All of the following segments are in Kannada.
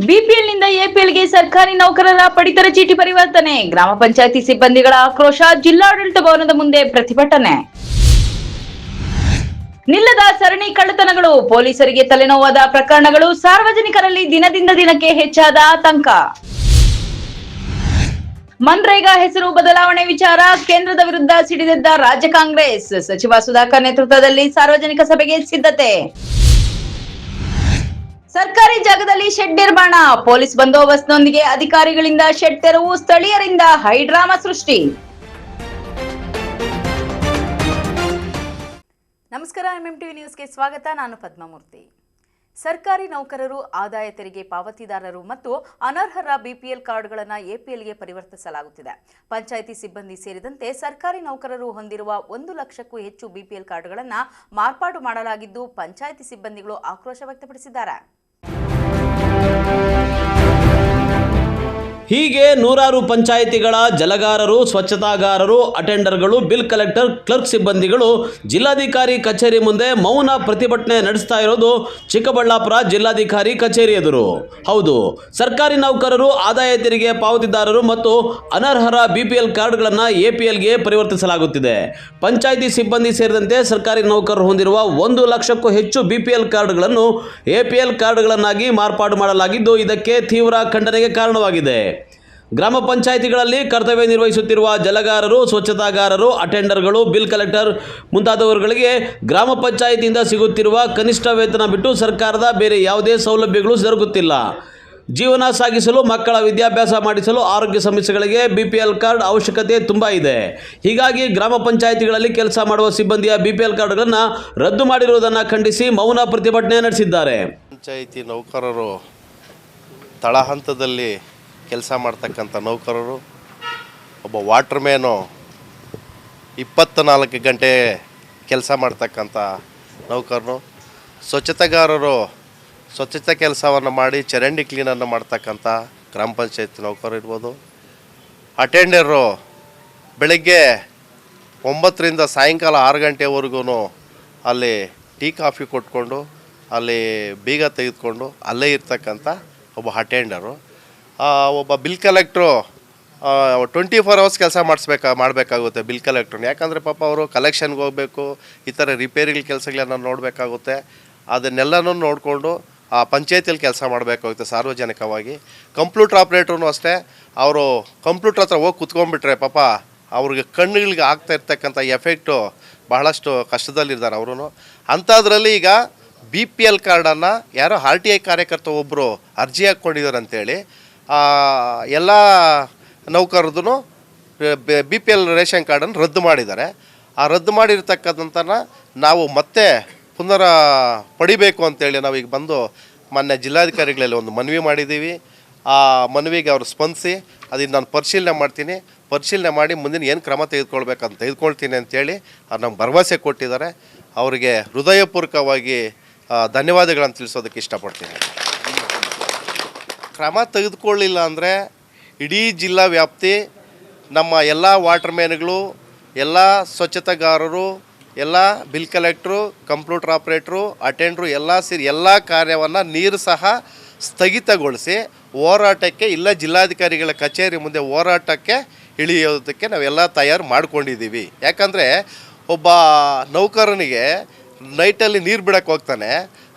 ಬಿಪಿಎಲ್ನಿಂದ ಎಪಿಎಲ್ಗೆ ಸರ್ಕಾರಿ ನೌಕರರ ಪಡಿತರ ಚೀಟಿ ಪರಿವರ್ತನೆ. ಗ್ರಾಮ ಪಂಚಾಯಿತಿ ಸಿಬ್ಬಂದಿಗಳ ಆಕ್ರೋಶ. ಜಿಲ್ಲಾಡಳಿತ ಭವನದ ಮುಂದೆ ಪ್ರತಿಭಟನೆ. ನಿಲ್ಲದ ಸರಣಿ ಕಳ್ಳತನಗಳು. ಪೊಲೀಸರಿಗೆ ತಲೆನೋವಾದ ಪ್ರಕರಣಗಳು. ಸಾರ್ವಜನಿಕರಲ್ಲಿ ದಿನದಿಂದ ದಿನಕ್ಕೆ ಹೆಚ್ಚಾದ ಆತಂಕ. ಮನ್ರೇಗಾ ಹೆಸರು ಬದಲಾವಣೆ ವಿಚಾರ. ಕೇಂದ್ರದ ವಿರುದ್ಧ ಸಿಡಿದೆದ್ದ ರಾಜ್ಯ ಕಾಂಗ್ರೆಸ್. ಸಚಿವ ಸುಧಾಕರ್ ನೇತೃತ್ವದಲ್ಲಿ ಸಾರ್ವಜನಿಕ ಸಭೆಗೆ ಸಿದ್ಧತೆ. ಸರ್ಕಾರಿ ಜಾಗದಲ್ಲಿ ಶೆಡ್ ನಿರ್ಮಾಣ. ಪೊಲೀಸ್ ಬಂದೋಬಸ್ತ್ನೊಂದಿಗೆ ಅಧಿಕಾರಿಗಳಿಂದ ಶೆಡ್ ತೆರವು. ಸ್ಥಳೀಯರಿಂದ ಹೈಡ್ರಾಮಾ ಸೃಷ್ಟಿ. ನಮಸ್ಕಾರ, ಎಂಎಂಟಿವಿ ನ್ಯೂಸ್ಗೆ ಸ್ವಾಗತ. ನಾನು ಪದ್ಮಮೂರ್ತಿ. ಸರ್ಕಾರಿ ನೌಕರರು, ಆದಾಯ ತೆರಿಗೆ ಪಾವತಿದಾರರು ಮತ್ತು ಅನರ್ಹರ ಬಿಪಿಎಲ್ ಕಾರ್ಡ್ಗಳನ್ನು ಎಪಿಎಲ್ಗೆ ಪರಿವರ್ತಿಸಲಾಗುತ್ತಿದೆ. ಪಂಚಾಯಿತಿ ಸಿಬ್ಬಂದಿ ಸೇರಿದಂತೆ ಸರ್ಕಾರಿ ನೌಕರರು ಹೊಂದಿರುವ 1 ಲಕ್ಷಕ್ಕೂ ಹೆಚ್ಚು ಬಿಪಿಎಲ್ ಕಾರ್ಡ್ಗಳನ್ನು ಮಾರ್ಪಾಡು ಮಾಡಲಾಗಿದ್ದು, ಪಂಚಾಯಿತಿ ಸಿಬ್ಬಂದಿಗಳು ಆಕ್ರೋಶ ವ್ಯಕ್ತಪಡಿಸಿದ್ದಾರೆ. ಹೀಗೆ ನೂರಾರು ಪಂಚಾಯಿತಿಗಳ ಜಲಗಾರರು, ಸ್ವಚ್ಛತಾಗಾರರು, ಅಟೆಂಡರ್ಗಳು, ಬಿಲ್ ಕಲೆಕ್ಟರ್, ಕ್ಲರ್ಕ್ ಸಿಬ್ಬಂದಿಗಳು ಜಿಲ್ಲಾಧಿಕಾರಿ ಕಚೇರಿ ಮುಂದೆ ಮೌನ ಪ್ರತಿಭಟನೆ ನಡೆಸ್ತಾ ಇರೋದು ಚಿಕ್ಕಬಳ್ಳಾಪುರ ಜಿಲ್ಲಾಧಿಕಾರಿ ಕಚೇರಿ ಎದುರು. ಹೌದು, ಸರ್ಕಾರಿ ನೌಕರರು, ಆದಾಯ ತೆರಿಗೆ ಪಾವತಿದಾರರು ಮತ್ತು ಅನರ್ಹರ ಬಿಪಿಎಲ್ ಕಾರ್ಡ್ಗಳನ್ನು ಎಪಿಎಲ್ಗೆ ಪರಿವರ್ತಿಸಲಾಗುತ್ತಿದೆ. ಪಂಚಾಯಿತಿ ಸಿಬ್ಬಂದಿ ಸೇರಿದಂತೆ ಸರ್ಕಾರಿ ನೌಕರರು ಹೊಂದಿರುವ 1 ಲಕ್ಷಕ್ಕೂ ಹೆಚ್ಚು ಬಿಪಿಎಲ್ ಕಾರ್ಡ್ಗಳನ್ನು ಎಪಿಎಲ್ ಕಾರ್ಡ್ಗಳನ್ನಾಗಿ ಮಾರ್ಪಾಡು ಮಾಡಲಾಗಿದ್ದು, ಇದಕ್ಕೆ ತೀವ್ರ ಖಂಡನೆಗೆ ಕಾರಣವಾಗಿದೆ. ಗ್ರಾಮ ಪಂಚಾಯಿತಿಗಳಲ್ಲಿ ಕರ್ತವ್ಯ ನಿರ್ವಹಿಸುತ್ತಿರುವ ಜಲಗಾರರು, ಸ್ವಚ್ಛತಾಗಾರರು, ಅಟೆಂಡರ್ಗಳು, ಬಿಲ್ ಕಲೆಕ್ಟರ್ ಮುಂತಾದವರುಗಳಿಗೆ ಗ್ರಾಮ ಪಂಚಾಯಿತಿಯಿಂದ ಸಿಗುತ್ತಿರುವ ಕನಿಷ್ಠ ವೇತನ ಬಿಟ್ಟು ಸರ್ಕಾರದ ಬೇರೆ ಯಾವುದೇ ಸೌಲಭ್ಯಗಳು ದೊರಕುತ್ತಿಲ್ಲ. ಜೀವನ ಸಾಗಿಸಲು, ಮಕ್ಕಳ ವಿದ್ಯಾಭ್ಯಾಸ ಮಾಡಿಸಲು, ಆರೋಗ್ಯ ಸಮಸ್ಯೆಗಳಿಗೆ ಬಿಪಿಎಲ್ ಕಾರ್ಡ್ ಅವಶ್ಯಕತೆ ತುಂಬ ಇದೆ. ಹೀಗಾಗಿ ಗ್ರಾಮ ಪಂಚಾಯಿತಿಗಳಲ್ಲಿ ಕೆಲಸ ಮಾಡುವ ಸಿಬ್ಬಂದಿಯ ಬಿಪಿಎಲ್ ಕಾರ್ಡ್ಗಳನ್ನು ರದ್ದು ಮಾಡಿರುವುದನ್ನು ಖಂಡಿಸಿ ಮೌನ ಪ್ರತಿಭಟನೆ ನಡೆಸಿದ್ದಾರೆ. ಪಂಚಾಯಿತಿ ನೌಕರರು, ತಳಹಂತದಲ್ಲಿ ಕೆಲಸ ಮಾಡ್ತಕ್ಕಂಥ ನೌಕರರು, ಒಬ್ಬ ವಾಟರ್ಮ್ಯಾನು 24 ಗಂಟೆ ಕೆಲಸ ಮಾಡ್ತಕ್ಕಂಥ ನೌಕರರು, ಸ್ವಚ್ಛತೆಗಾರರು ಸ್ವಚ್ಛತೆ ಕೆಲಸವನ್ನು ಮಾಡಿ ಚರಂಡಿ ಕ್ಲೀನನ್ನು ಮಾಡ್ತಕ್ಕಂಥ ಗ್ರಾಮ ಪಂಚಾಯತ್ ನೌಕರರು ಇರ್ಬೋದು. ಅಟೆಂಡರು ಬೆಳಗ್ಗೆ 9ರಿಂದ ಸಾಯಂಕಾಲ 6 ಗಂಟೆವರೆಗೂ ಅಲ್ಲಿ ಟೀ ಕಾಫಿ ಕೊಟ್ಕೊಂಡು ಅಲ್ಲಿ ಬೀಗ ತೆಗೆದುಕೊಂಡು ಅಲ್ಲೇ ಇರ್ತಕ್ಕಂಥ ಒಬ್ಬ ಅಟೆಂಡರು. ಒಬ್ಬ ಬಿಲ್ ಕಲೆಕ್ಟ್ರು 24 ಅವರ್ಸ್ ಕೆಲಸ ಮಾಡಬೇಕಾಗುತ್ತೆ ಬಿಲ್ ಕಲೆಕ್ಟ್ರನ್ನ. ಯಾಕಂದರೆ ಪಾಪ ಅವರು ಕಲೆಕ್ಷನ್ಗೆ ಹೋಗಬೇಕು, ಈ ಥರ ರಿಪೇರಿಗಳ ಕೆಲಸಗಳನ್ನು ನೋಡಬೇಕಾಗುತ್ತೆ. ಅದನ್ನೆಲ್ಲನೂ ನೋಡಿಕೊಂಡು ಆ ಪಂಚಾಯತಿಯಲ್ಲಿ ಕೆಲಸ ಮಾಡಬೇಕಾಗುತ್ತೆ ಸಾರ್ವಜನಿಕವಾಗಿ. ಕಂಪ್ಯೂಟರ್ ಆಪ್ರೇಟ್ರೂ ಅಷ್ಟೇ, ಅವರು ಕಂಪ್ಯೂಟರ್ ಹತ್ರ ಹೋಗಿ ಕುತ್ಕೊಂಡ್ಬಿಟ್ರೆ ಪಾಪ ಅವ್ರಿಗೆ ಕಣ್ಣುಗಳಿಗೆ ಆಗ್ತಾ ಇರ್ತಕ್ಕಂಥ ಎಫೆಕ್ಟು ಬಹಳಷ್ಟು ಕಷ್ಟದಲ್ಲಿದ್ದಾರೆ ಅವರು. ಅಂಥದ್ರಲ್ಲಿ ಈಗ BPL ಕಾರ್ಡನ್ನು ಯಾರೋ RTI ಕಾರ್ಯಕರ್ತ ಒಬ್ಬರು ಅರ್ಜಿ ಹಾಕ್ಕೊಂಡಿದ್ದಾರೆ ಅಂಥೇಳಿ ಎಲ್ಲ ನೌಕರದ್ದು BPL ರೇಷನ್ ಕಾರ್ಡನ್ನು ರದ್ದು ಮಾಡಿದ್ದಾರೆ. ಆ ರದ್ದು ಮಾಡಿರ್ತಕ್ಕಂಥನ ನಾವು ಮತ್ತೆ ಪುನರ ಪಡಿಬೇಕು ಅಂತೇಳಿ ನಾವೀಗ ಬಂದು ಮೊನ್ನೆ ಜಿಲ್ಲಾಧಿಕಾರಿಗಳಲ್ಲಿ ಒಂದು ಮನವಿ ಮಾಡಿದ್ದೀವಿ. ಆ ಮನವಿಗೆ ಅವರು ಸ್ಪಂದಿಸಿ ಅದನ್ನು ನಾನು ಪರಿಶೀಲನೆ ಮಾಡಿ ಮುಂದಿನ ಏನು ಕ್ರಮ ತೆಗೆದುಕೊಳ್ತೀನಿ ಅಂತೇಳಿ ಅವ್ರು ನಮ್ಗೆ ಭರವಸೆ ಕೊಟ್ಟಿದ್ದಾರೆ. ಅವರಿಗೆ ಹೃದಯಪೂರ್ವಕವಾಗಿ ಧನ್ಯವಾದಗಳನ್ನು ತಿಳಿಸೋದಕ್ಕೆ ಇಷ್ಟಪಡ್ತೀನಿ. ಕ್ರಮ ತೆಗೆದುಕೊಳ್ಳಿಲ್ಲ ಅಂದರೆ ಇಡೀ ಜಿಲ್ಲಾ ವ್ಯಾಪ್ತಿ ನಮ್ಮ ಎಲ್ಲ ವಾಟರ್ಮ್ಯಾನ್ಗಳು, ಎಲ್ಲ ಸ್ವಚ್ಛತೆಗಾರರು, ಎಲ್ಲ ಬಿಲ್ ಕಲೆಕ್ಟ್ರು, ಕಂಪ್ಯೂಟರ್ ಆಪ್ರೇಟ್ರು, ಅಟೆಂಡ್ರು ಎಲ್ಲ ಸೇರಿ ಎಲ್ಲ ಕಾರ್ಯವನ್ನು ನೀರು ಸಹ ಸ್ಥಗಿತಗೊಳಿಸಿ ಹೋರಾಟಕ್ಕೆ ಇಲ್ಲ ಜಿಲ್ಲಾಧಿಕಾರಿಗಳ ಕಚೇರಿ ಮುಂದೆ ಹೋರಾಟಕ್ಕೆ ಇಳಿಯೋದಕ್ಕೆ ನಾವೆಲ್ಲ ತಯಾರು ಮಾಡ್ಕೊಂಡಿದ್ದೀವಿ. ಯಾಕಂದರೆ ಒಬ್ಬ ನೌಕರನಿಗೆ ನೈಟಲ್ಲಿ ನೀರು ಬಿಡೋಕ್ಕೆ ಹೋಗ್ತಾನೆ,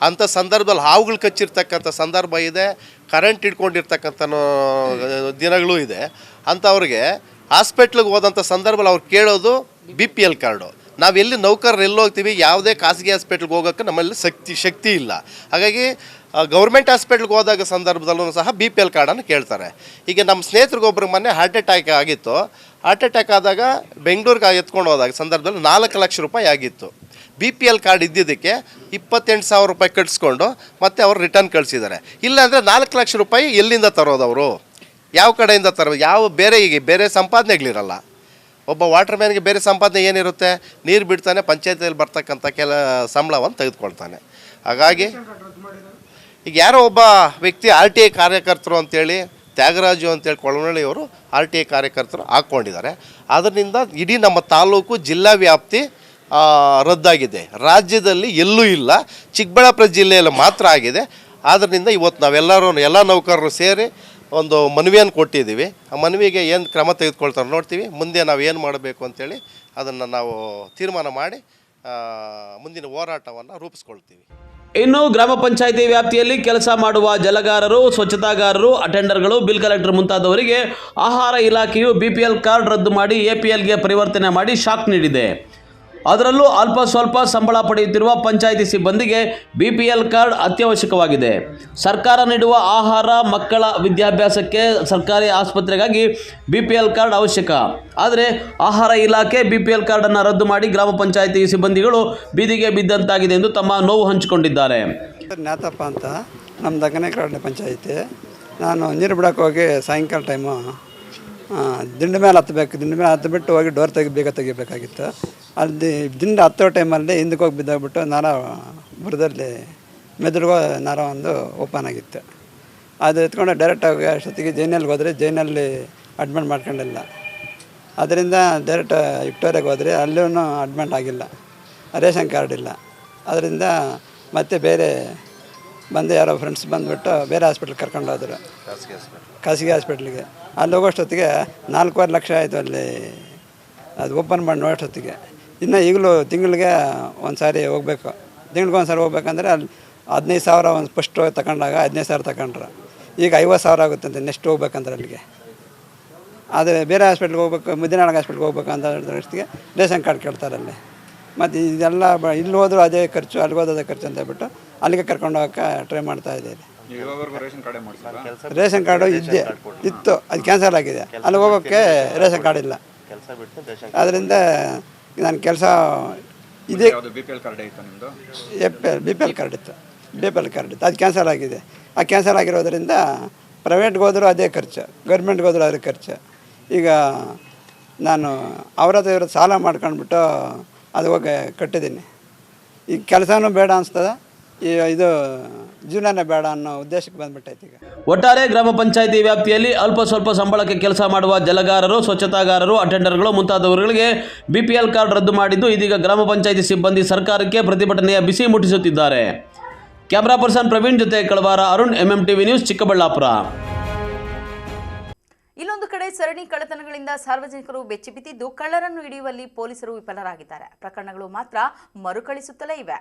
ಅಂಥ ಸಂದರ್ಭದಲ್ಲಿ ಹಾವುಗಳು ಕಚ್ಚಿರ್ತಕ್ಕಂಥ ಸಂದರ್ಭ ಇದೆ, ಕರೆಂಟ್ ಇಟ್ಕೊಂಡಿರ್ತಕ್ಕಂಥ ದಿನಗಳೂ ಇದೆ. ಅಂಥವ್ರಿಗೆ ಹಾಸ್ಪಿಟ್ಲಿಗೆ ಹೋದಂಥ ಸಂದರ್ಭದಲ್ಲಿ ಅವ್ರು ಕೇಳೋದು BPL ಕಾರ್ಡು. ನಾವೆಲ್ಲಿ ನೌಕರರು ಎಲ್ಲಿ ಹೋಗ್ತೀವಿ, ಯಾವುದೇ ಖಾಸಗಿ ಹಾಸ್ಪಿಟ್ಲಿಗೆ ಹೋಗೋಕ್ಕೆ ನಮ್ಮಲ್ಲಿ ಶಕ್ತಿ ಇಲ್ಲ. ಹಾಗಾಗಿ ಗೌರ್ಮೆಂಟ್ ಹಾಸ್ಪಿಟ್ಲಿಗೆ ಹೋದಾಗ ಸಂದರ್ಭದಲ್ಲೂ ಸಹ BPL ಕಾರ್ಡನ್ನು ಕೇಳ್ತಾರೆ. ಈಗ ನಮ್ಮ ಸ್ನೇಹಿತರಿಗೊಬ್ಬರಿಗೆ ಮೊನ್ನೆ ಹಾರ್ಟ್ ಅಟ್ಯಾಕ್ ಆಗಿತ್ತು. ಹಾರ್ಟ್ ಅಟ್ಯಾಕ್ ಆದಾಗ ಬೆಂಗಳೂರಿಗೆ ಎತ್ಕೊಂಡು ಹೋದಾಗ ಸಂದರ್ಭದಲ್ಲಿ 4 ಲಕ್ಷ ರೂಪಾಯಿ ಆಗಿತ್ತು. BPL ಕಾರ್ಡ್ ಇದ್ದಿದ್ದಕ್ಕೆ 28,000 ರೂಪಾಯಿ ಕಟ್ಟಿಸ್ಕೊಂಡು ಮತ್ತೆ ಅವರು ರಿಟರ್ನ್ ಕಳಿಸಿದ್ದಾರೆ. ಇಲ್ಲಾಂದರೆ 4 ಲಕ್ಷ ರೂಪಾಯಿ ಎಲ್ಲಿಂದ ತರೋದವರು, ಯಾವ ಕಡೆಯಿಂದ ತರೋದು? ಬೇರೆ ಸಂಪಾದನೆಗಳಿರಲ್ಲ. ಒಬ್ಬ ವಾಟರ್ಮ್ಯಾನ್ಗೆ ಬೇರೆ ಸಂಪಾದನೆ ಏನಿರುತ್ತೆ? ನೀರು ಬಿಡ್ತಾನೆ, ಪಂಚಾಯತಿಯಲ್ಲಿ ಬರ್ತಕ್ಕಂಥ ಸಂಬಳವನ್ನು ತೆಗೆದುಕೊಳ್ತಾನೆ. ಹಾಗಾಗಿ ಈಗ ಯಾರೋ ಒಬ್ಬ ವ್ಯಕ್ತಿ RTI ಕಾರ್ಯಕರ್ತರು ಅಂತೇಳಿ ತ್ಯಾಗರಾಜು ಅಂತೇಳಿ ಕೊಳವನಹಳ್ಳಿಯವರು RTI ಕಾರ್ಯಕರ್ತರು ಹಾಕ್ಕೊಂಡಿದ್ದಾರೆ. ಅದರಿಂದ ಇಡೀ ನಮ್ಮ ತಾಲೂಕು ಜಿಲ್ಲಾ ವ್ಯಾಪ್ತಿ ರದ್ದಾಗಿದೆ. ರಾಜ್ಯದಲ್ಲಿ ಎಲ್ಲೂ ಇಲ್ಲ, ಚಿಕ್ಕಬಳ್ಳಾಪುರ ಜಿಲ್ಲೆಯಲ್ಲಿ ಮಾತ್ರ ಆಗಿದೆ. ಆದ್ದರಿಂದ ಇವತ್ತು ನಾವೆಲ್ಲರೂ ಎಲ್ಲ ನೌಕರರು ಸೇರಿ ಒಂದು ಮನವಿಯನ್ನು ಕೊಟ್ಟಿದ್ದೀವಿ. ಆ ಮನವಿಗೆ ಏನು ಕ್ರಮ ತೆಗೆದುಕೊಳ್ತಾರೆ ನೋಡ್ತೀವಿ. ಮುಂದೆ ನಾವು ಏನು ಮಾಡಬೇಕು ಅಂತೇಳಿ ಅದನ್ನು ನಾವು ತೀರ್ಮಾನ ಮಾಡಿ ಮುಂದಿನ ಹೋರಾಟವನ್ನು ರೂಪಿಸ್ಕೊಳ್ತೀವಿ. ಇನ್ನು ಗ್ರಾಮ ಪಂಚಾಯಿತಿ ವ್ಯಾಪ್ತಿಯಲ್ಲಿ ಕೆಲಸ ಮಾಡುವ ಜಲಗಾರರು, ಸ್ವಚ್ಛತಾಗಾರರು, ಅಟೆಂಡರ್ಗಳು, ಬಿಲ್ ಕಲೆಕ್ಟರ್ ಮುಂತಾದವರಿಗೆ ಆಹಾರ ಇಲಾಖೆಯು BPL ಕಾರ್ಡ್ ರದ್ದು ಮಾಡಿ APLಗೆ ಪರಿವರ್ತನೆ ಮಾಡಿ ಶಾಕ್ ನೀಡಿದೆ. ಅದರಲ್ಲೂ ಅಲ್ಪ ಸ್ವಲ್ಪ ಸಂಬಳ ಪಡೆಯುತ್ತಿರುವ ಪಂಚಾಯಿತಿ ಸಿಬ್ಬಂದಿಗೆ BPL ಕಾರ್ಡ್ ಅತ್ಯವಶ್ಯಕವಾಗಿದೆ. ಸರ್ಕಾರ ನೀಡುವ ಆಹಾರ, ಮಕ್ಕಳ ವಿದ್ಯಾಭ್ಯಾಸಕ್ಕೆ ಸರ್ಕಾರಿ ಆಸ್ಪತ್ರೆಗಾಗಿ BPL ಕಾರ್ಡ್ ಅವಶ್ಯಕ. ಆದರೆ ಆಹಾರ ಇಲಾಖೆ BPL ಕಾರ್ಡನ್ನು ರದ್ದು ಮಾಡಿ ಗ್ರಾಮ ಪಂಚಾಯಿತಿ ಸಿಬ್ಬಂದಿಗಳು ಬೀದಿಗೆ ಬಿದ್ದಂತಾಗಿದೆ ಎಂದು ತಮ್ಮ ನೋವು ಹಂಚಿಕೊಂಡಿದ್ದಾರೆ. ಜ್ಞಾತಪ್ಪ ಅಂತ ನಮ್ಮ ದಕ್ಕನೆ ಪಂಚಾಯಿತಿ. ನಾನು ನೀರು ಬಿಡೋಕೆ ಹೋಗಿ ಸಾಯಂಕಾಲ ಟೈಮು ದಿಂಡ ಮೇಲೆ ಹತ್ತಬೇಕು. ದಿಂಡ ಮೇಲೆ ಹತ್ತಿಬಿಟ್ಟು ಹೋಗಿ ಡೋರ್ ಬೇಗ ತೆಗಿಬೇಕಾಗಿತ್ತು. ಅಲ್ಲಿ ದಿಂಡ ಹತ್ತೋ ಟೈಮಲ್ಲಿ ಹಿಂದಕ್ಕೆ ಹೋಗಿ ಬಿದ್ದೋಗ್ಬಿಟ್ಟು ನರ ಬುರದಲ್ಲಿ ಮೆದುಳಿಗೋ ನರ ಒಂದು ಓಪನ್ ಆಗಿತ್ತು. ಅದು ಎತ್ಕೊಂಡು ಡೈರೆಕ್ಟಾಗಿ ಅಷ್ಟೊತ್ತಿಗೆ ಜೈನಲ್ಲಿ ಹೋದರೆ ಜೈನಲ್ಲಿ ಅಡ್ಮಿಟ್ ಮಾಡ್ಕೊಂಡಿಲ್ಲ. ಅದರಿಂದ ಡೈರೆಕ್ಟ್ ವಿಕ್ಟೋರಿಯಾಗೆ ಹೋದರೆ ಅಲ್ಲೂ ಅಡ್ಮಿಟ್ ಆಗಿಲ್ಲ, ರೇಷನ್ ಕಾರ್ಡ್ ಇಲ್ಲ. ಅದರಿಂದ ಮತ್ತೆ ಬೇರೆ ಬಂದು ಯಾರೋ ಫ್ರೆಂಡ್ಸ್ ಬಂದುಬಿಟ್ಟು ಬೇರೆ ಹಾಸ್ಪಿಟ್ಲಿಗೆ ಕರ್ಕೊಂಡು ಹೋದರು, ಖಾಸಗಿ ಹಾಸ್ಪಿಟ್ಲಿಗೆ. ಅಲ್ಲಿ ಹೋಗೋಷ್ಟೊತ್ತಿಗೆ 4.25 ಲಕ್ಷ ಆಯಿತು. ಅಲ್ಲಿ ಅದು ಓಪನ್ ಮಾಡಿ ನೋಡೋಷ್ಟೊತ್ತಿಗೆ ಇನ್ನು ಈಗಲೂ ತಿಂಗಳಿಗೆ ಒಂದು ಸಾರಿ ಹೋಗಬೇಕು. ತಿಂಗ್ಳಿಗೆ ಒಂದು ಸಾರಿ ಹೋಗ್ಬೇಕಂದ್ರೆ ಅಲ್ಲಿ 15,000 ಒಂದು ಫಸ್ಟ್ ತಗೊಂಡಾಗ 15,000 ತಗೊಂಡ್ರು. ಈಗ 50,000 ಆಗುತ್ತಂತೆ ನೆಕ್ಸ್ಟ್ ಹೋಗ್ಬೇಕಂದ್ರೆ ಅಲ್ಲಿಗೆ. ಆದರೆ ಬೇರೆ ಹಾಸ್ಪಿಟ್ಲಿಗೆ ಹೋಗ್ಬೇಕು, ಮುದಿನಾಳ್ ಹಾಸ್ಪಿಟ್ಲಿಗೆ ಹೋಗ್ಬೇಕು ಅಂತ ಹೇಳಿದಷ್ಟೊತ್ತಿಗೆ ರೇಷನ್ ಕಾರ್ಡ್ ಕೇಳ್ತಾರೆ ಅಲ್ಲಿ. ಮತ್ತು ಇದೆಲ್ಲ ಇಲ್ಲಿ ಹೋದರೂ ಅದೇ ಖರ್ಚು, ಅಲ್ಲಿಗೆ ಹೋದ ಅದೇ ಖರ್ಚು ಅಂತ ಹೇಳ್ಬಿಟ್ಟು ಅಲ್ಲಿಗೆ ಕರ್ಕೊಂಡು ಹೋಗೋಕ್ಕೆ ಟ್ರೈ ಮಾಡ್ತಾಯಿದ್ದೀವಿ. ರೇಷನ್ ಕಾರ್ಡು ಇತ್ತು, ಅದು ಕ್ಯಾನ್ಸಲ್ ಆಗಿದೆ. ಅಲ್ಲಿ ಹೋಗೋಕ್ಕೆ ರೇಷನ್ ಕಾರ್ಡ್ ಇಲ್ಲ. ಅದರಿಂದ ನಾನು ಕೆಲಸ ಇದೆ. BPL ಕಾರ್ಡ್ ಇತ್ತು, BPL ಕಾರ್ಡ್ ಇತ್ತು, ಅದು ಕ್ಯಾನ್ಸಲ್ ಆಗಿದೆ. ಆ ಕ್ಯಾನ್ಸಲ್ ಆಗಿರೋದ್ರಿಂದ ಪ್ರೈವೇಟ್ಗೆ ಹೋದರೂ ಅದೇ ಖರ್ಚು, ಗೌರ್ಮೆಂಟ್ಗೆ ಹೋದರೂ ಅದೇ ಖರ್ಚು. ಈಗ ನಾನು ಇವ್ರ ಸಾಲ ಮಾಡ್ಕೊಂಡ್ಬಿಟ್ಟು ಅದು ಹೋಗಿ ಕಟ್ಟಿದ್ದೀನಿ. ಈಗ ಕೆಲಸನೂ ಬೇಡ ಅನಿಸ್ತದೆ, ಇದು ಜೀವನನೇ ಬೇಡ ಅನ್ನೋ ಉದ್ದೇಶಕ್ಕೆ ಬಂದ್ಬಿಟ್ಟೈತೆ. ಈಗ ಒಟ್ಟಾರೆ ಗ್ರಾಮ ಪಂಚಾಯಿತಿ ವ್ಯಾಪ್ತಿಯಲ್ಲಿ ಅಲ್ಪ ಸ್ವಲ್ಪ ಸಂಬಳಕ್ಕೆ ಕೆಲಸ ಮಾಡುವ ಜಲಗಾರರು, ಸ್ವಚ್ಛತಾಗಾರರು, ಅಟೆಂಡರ್ಗಳು ಮುಂತಾದವರುಗಳಿಗೆ BPL ಕಾರ್ಡ್ ರದ್ದು ಮಾಡಿದ್ದು ಇದೀಗ ಗ್ರಾಮ ಪಂಚಾಯಿತಿ ಸಿಬ್ಬಂದಿ ಸರ್ಕಾರಕ್ಕೆ ಪ್ರತಿಭಟನೆಯ ಬಿಸಿ ಮುಟ್ಟಿಸುತ್ತಿದ್ದಾರೆ. ಕ್ಯಾಮರಾ ಪರ್ಸನ್ ಪ್ರವೀಣ್ ಜೊತೆ ಕಳವಾರ ಅರುಣ್, MMTV ನ್ಯೂಸ್, ಚಿಕ್ಕಬಳ್ಳಾಪುರ. ಇಲ್ಲೊಂದು ಕಡೆ ಸರಣಿ ಕಳ್ಳತನಗಳಿಂದ ಸಾರ್ವಜನಿಕರು ಬೆಚ್ಚಿಬಿದ್ದಿದ್ದು ಕಳ್ಳರನ್ನು ಹಿಡಿಯುವಲ್ಲಿ ಪೊಲೀಸರು ವಿಫಲರಾಗಿದ್ದಾರೆ. ಪ್ರಕರಣಗಳು ಮಾತ್ರ ಮರುಕಳಿಸುತ್ತಲೇ ಇವೆ.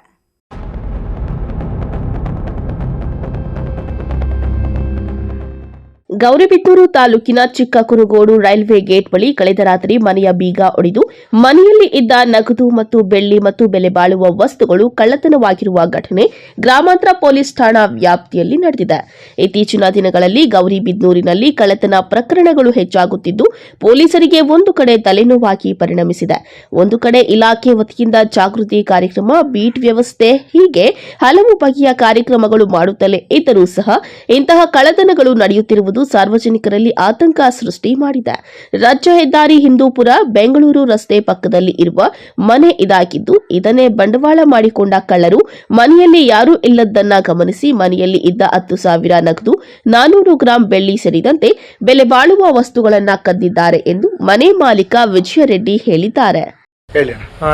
ಗೌರಿಬಿದನೂರು ತಾಲೂಕಿನ ಚಿಕ್ಕಕುರುಗೋಡು ರೈಲ್ವೆ ಗೇಟ್ ಬಳಿ ಕಳೆದ ರಾತ್ರಿ ಮನೆಯ ಬೀಗ ಒಡೆದು ಮನೆಯಲ್ಲಿ ಇದ್ದ ನಗದು ಮತ್ತು ಬೆಳ್ಳಿ ಮತ್ತು ಬೆಲೆ ಬಾಳುವ ವಸ್ತುಗಳು ಕಳ್ಳತನವಾಗಿರುವ ಘಟನೆ ಗ್ರಾಮಾಂತರ ಪೊಲೀಸ್ ಠಾಣಾ ವ್ಯಾಪ್ತಿಯಲ್ಲಿ ನಡೆದಿದೆ. ಇತ್ತೀಚಿನ ದಿನಗಳಲ್ಲಿ ಗೌರಿಬಿದನೂರಿನಲ್ಲಿ ಕಳ್ಳತನ ಪ್ರಕರಣಗಳು ಹೆಚ್ಚಾಗುತ್ತಿದ್ದು ಪೊಲೀಸರಿಗೆ ಒಂದು ಕಡೆ ತಲೆನೋವಾಗಿ ಪರಿಣಮಿಸಿದೆ. ಒಂದು ಕಡೆ ಇಲಾಖೆ ವತಿಯಿಂದ ಜಾಗೃತಿ ಕಾರ್ಯಕ್ರಮ, ಬೀಟ್ ವ್ಯವಸ್ಥೆ ಹೀಗೆ ಹಲವು ಬಗೆಯ ಕಾರ್ಯಕ್ರಮಗಳು ಮಾಡುತ್ತಲೇ ಇದ್ದರೂ ಸಹ ಇಂತಹ ಕಳ್ಳತನಗಳು ನಡೆಯುತ್ತಿರುವುದು ಸಾರ್ವಜನಿಕರಲ್ಲಿ ಆತಂಕ ಸೃಷ್ಟಿ ಮಾಡಿದೆ. ರಾಜ್ಯ ಹೆದ್ದಾರಿ ಹಿಂದೂಪುರ ಬೆಂಗಳೂರು ರಸ್ತೆ ಪಕ್ಕದಲ್ಲಿ ಇರುವ ಮನೆ ಇದಾಗಿದ್ದು ಇದನ್ನೇ ಬಂಡವಾಳ ಮಾಡಿಕೊಂಡ ಕಳ್ಳರು ಮನೆಯಲ್ಲಿ ಯಾರೂ ಇಲ್ಲದನ್ನ ಗಮನಿಸಿ ಮನೆಯಲ್ಲಿ ಇದ್ದ 10,000 ನಗದು, 400 ಗ್ರಾಂ ಬೆಳ್ಳಿ ಸೇರಿದಂತೆ ಬೆಲೆ ಬಾಳುವ ವಸ್ತುಗಳನ್ನು ಕದ್ದಿದ್ದಾರೆ ಎಂದು ಮನೆ ಮಾಲೀಕ ವಿಜಯ ರೆಡ್ಡಿ ಹೇಳಿದ್ದಾರೆ.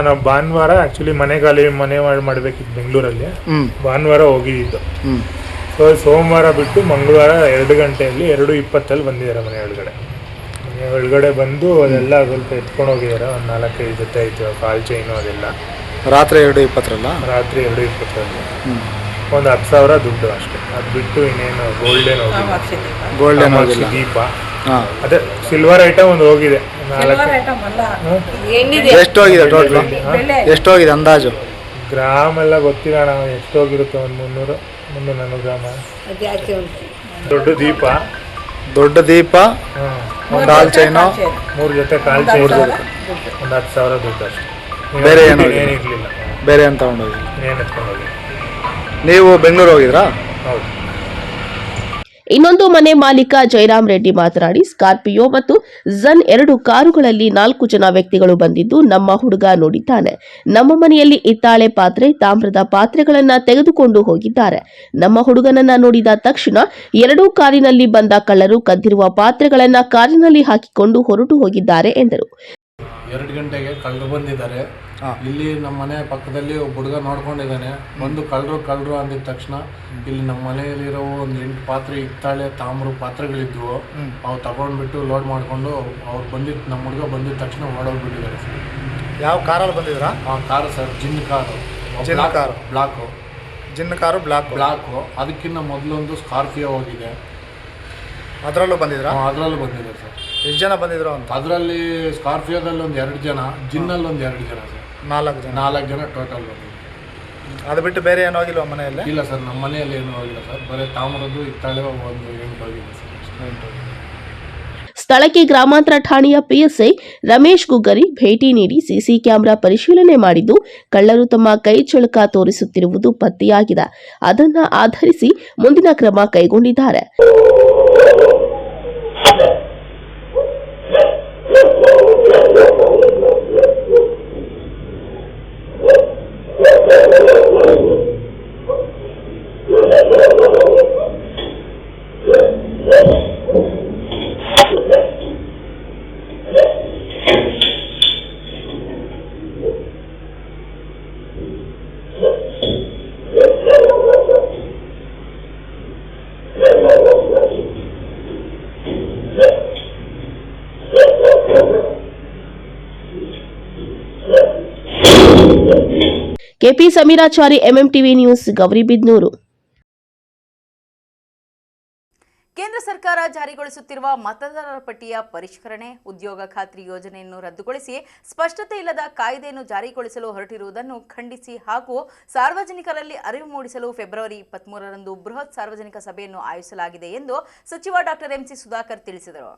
ನಾವು ಭಾನುವಾರ ಆಕ್ಚುಲಿ ಮನೆ ಮಾಡಬೇಕಿತ್ತು ಬೆಂಗಳೂರಲ್ಲಿ. ಭಾನುವಾರ ಹೋಗಿದ್ದು. ಸೊ ಸೋಮವಾರ ಬಿಟ್ಟು ಮಂಗಳವಾರ 2 ಗಂಟೆಯಲ್ಲಿ 2:20 ಬಂದಿದ್ದಾರೆ ಮನೆ ಒಳಗಡೆ ಬಂದು ಅದೆಲ್ಲ ಸ್ವಲ್ಪ ಎತ್ಕೊಂಡು ಹೋಗಿದ್ದಾರೆ. ಒಂದು 4-5 ಜೊತೆ ಆಯ್ತು, ಕಾಲ್ ಚೈನು ಅದೆಲ್ಲ. ರಾತ್ರಿ 2:20 ರಾತ್ರಿ 2:20 ಒಂದು 10,000 ದುಡ್ಡು ಅಷ್ಟೇ. ಅದು ಬಿಟ್ಟು ಇನ್ನೇನು ಗೋಲ್ಡೇನ್ ಹೋಗಿಲ್ಲ, ದೀಪ, ಅದೇ ಸಿಲ್ವರ್ ಐಟಮ್ ಒಂದು ಹೋಗಿದೆ. 4 ಎಷ್ಟು ಹೋಗಿದೆ ಟೋಟಲ್? ಎಷ್ಟು ಹೋಗಿದೆ ಅಂದಾಜು? ಗ್ರಾಮ್ ಎಲ್ಲ ಗೊತ್ತಿಲ್ಲ ನಾವು ಎಷ್ಟು ಹೋಗಿರುತ್ತೆ. ಒಂದು 300-340 ಗ್ರಾಮ. ದೊಡ್ಡ ದೀಪ, ಕಾಲ್ ಚೈನು, 3 ಜೊತೆ ಕಾಲ್ ಚೈನು, ಒಂದು 10,000 ದುಡ್ಡು ಅಷ್ಟೇ. ಬೇರೆ ಏನಿರಲಿಲ್ಲ. ಬೇರೆ ಏನು ತಗೊಂಡೋಗಿ? ಏನು ಎತ್ಕೊಂಡೋಗಿ. ನೀವು ಬೆಂಗಳೂರು ಹೋಗಿದ್ರಾ? ಹೌದು. ಇನ್ನೊಂದು ಮನೆ ಮಾಲೀಕ ಜಯರಾಮ್ ರೆಡ್ಡಿ ಮಾತನಾಡಿ, ಸ್ಕಾರ್ಪಿಯೋ ಮತ್ತು ಝನ್ 2 ಕಾರುಗಳಲ್ಲಿ 4 ಜನ ವ್ಯಕ್ತಿಗಳು ಬಂದಿದ್ದು ನಮ್ಮ ಹುಡುಗ ನೋಡಿದ್ದಾನೆ. ನಮ್ಮ ಮನೆಯಲ್ಲಿ ಹಿತ್ತಾಳೆ ಪಾತ್ರೆ, ತಾಮ್ರದ ಪಾತ್ರೆಗಳನ್ನ ತೆಗೆದುಕೊಂಡು ಹೋಗಿದ್ದಾರೆ. ನಮ್ಮ ಹುಡುಗನನ್ನ ನೋಡಿದ ತಕ್ಷಣ 2 ಕಾರಿನಲ್ಲಿ ಬಂದ ಕಳ್ಳರು ಕದ್ದಿರುವ ಪಾತ್ರೆಗಳನ್ನ ಕಾರಿನಲ್ಲಿ ಹಾಕಿಕೊಂಡು ಹೊರಟು ಹೋಗಿದ್ದಾರೆ ಎಂದರು. 2 ಗಂಟೆಗೆ ಕಳ್ಳರು ಬಂದಿದ್ದಾರೆ. ಇಲ್ಲಿ ನಮ್ಮ ಮನೆ ಪಕ್ಕದಲ್ಲಿ ಒಬ್ಬ ಹುಡುಗ ನೋಡ್ಕೊಂಡಿದ್ದಾನೆ. ಬಂದು ಕಳ್ಳರು ಅಂದಿದ ತಕ್ಷಣ ಇಲ್ಲಿ ನಮ್ಮ ಮನೆಯಲ್ಲಿರೋ ಒಂದು 8 ಪಾತ್ರೆ, ಹಿತ್ತಾಳೆ, ತಾಮ್ರ ಪಾತ್ರೆಗಳಿದ್ವು. ಅವು ತಗೊಂಡ್ಬಿಟ್ಟು ಲೋಡ್ ಮಾಡಿಕೊಂಡು ಅವ್ರು ಬಂದಿದ್ದು, ನಮ್ಮ ಹುಡುಗ ಬಂದಿದ ತಕ್ಷಣ ಓಡೋಗ್ಬಿಟ್ಟಿದ್ದಾರೆ ಸರ್. ಯಾವ ಕಾರಲ್ಲಿ ಬಂದಿದ್ರಾ? ಕಾರು ಸರ್, ಜಿನ್ ಕಾರು, ಬ್ಲಾಕು. ಜಿನ್ ಕಾರು ಬ್ಲಾಕು. ಅದಕ್ಕಿಂತ ಮೊದಲೊಂದು ಸ್ಕಾರ್ಪಿಯೋ ಹೋಗಿದೆ, ಅದರಲ್ಲೂ ಬಂದಿದ್ರಾ? ಅದರಲ್ಲೂ ಬಂದಿದೆ ಸರ್. ಎಷ್ಟು ಜನ ಬಂದಿದ್ರು ಅಂತ? ಅದರಲ್ಲಿ ಸ್ಕಾರ್ಪಿಯೋದಲ್ಲಿ ಒಂದು 2 ಜನ, ಜಿನ್ನಲ್ಲಿ ಒಂದು 2 ಜನ ಸರ್. 4 ಜನ ಟೋಟಲ್ ಬಂದಿದೆ. ಅದು ಬಿಟ್ಟು ಬೇರೆ ಏನೂ ಹೋಗಿಲ್ವ ಮನೆಯಲ್ಲಿ? ಇಲ್ಲ ಸರ್, ನಮ್ಮ ಮನೆಯಲ್ಲಿ ಏನೂ ಹೋಗಿಲ್ಲ ಸರ್. ಬರೀ ತಾಮ್ರದ್ದು, ಹಿತ್ತಾಳೆ ಒಂದು 8 ಹೋಗಿದೆ ಸರ್. ಸ್ಥಳಕ್ಕೆ ಗ್ರಾಮಾಂತರ ಠಾಣೆಯ ಪಿಎಸ್ಐ ರಮೇಶ್ ಗುಗ್ಗರಿ ಭೇಟಿ ನೀಡಿ ಸಿಸಿ ಕ್ಯಾಮೆರಾ ಪರಿಶೀಲನೆ ಮಾಡಿದ್ದು, ಕಳ್ಳರು ತಮ್ಮ ಕೈ ಚಳಕ ತೋರಿಸುತ್ತಿರುವುದು ಪತ್ತೆಯಾಗಿದೆ. ಅದನ್ನು ಆಧರಿಸಿ ಮುಂದಿನ ಕ್ರಮ ಕೈಗೊಂಡಿದ್ದಾರೆ. KP Sameerachari, MMTV news, Gauribidanur. ಕೇಂದ್ರ ಸರ್ಕಾರ ಜಾರಿಗೊಳಿಸುತ್ತಿರುವ ಮತದಾರರ ಪಟ್ಟಿಯ ಪರಿಷ್ಕರಣೆ, ಉದ್ಯೋಗ ಖಾತ್ರಿ ಯೋಜನೆಯನ್ನು ರದ್ದುಗೊಳಿಸಿ ಸ್ಪಷ್ಟತೆ ಇಲ್ಲದ ಕಾಯ್ದೆಯನ್ನು ಜಾರಿಗೊಳಿಸಲು ಹೊರಟಿರುವುದನ್ನು ಖಂಡಿಸಿ ಹಾಗೂ ಸಾರ್ವಜನಿಕರಲ್ಲಿ ಅರಿವು ಮೂಡಿಸಲು ಫೆಬ್ರವರಿ 23ರಂದು ಬೃಹತ್ ಸಾರ್ವಜನಿಕ ಸಭೆಯನ್ನು ಆಯೋಜಿಸಲಾಗಿದೆ ಎಂದು ಸಚಿವ ಡಾಕ್ಟರ್ ಎಂಸಿ ಸುಧಾಕರ್ ತಿಳಿಸಿದರು.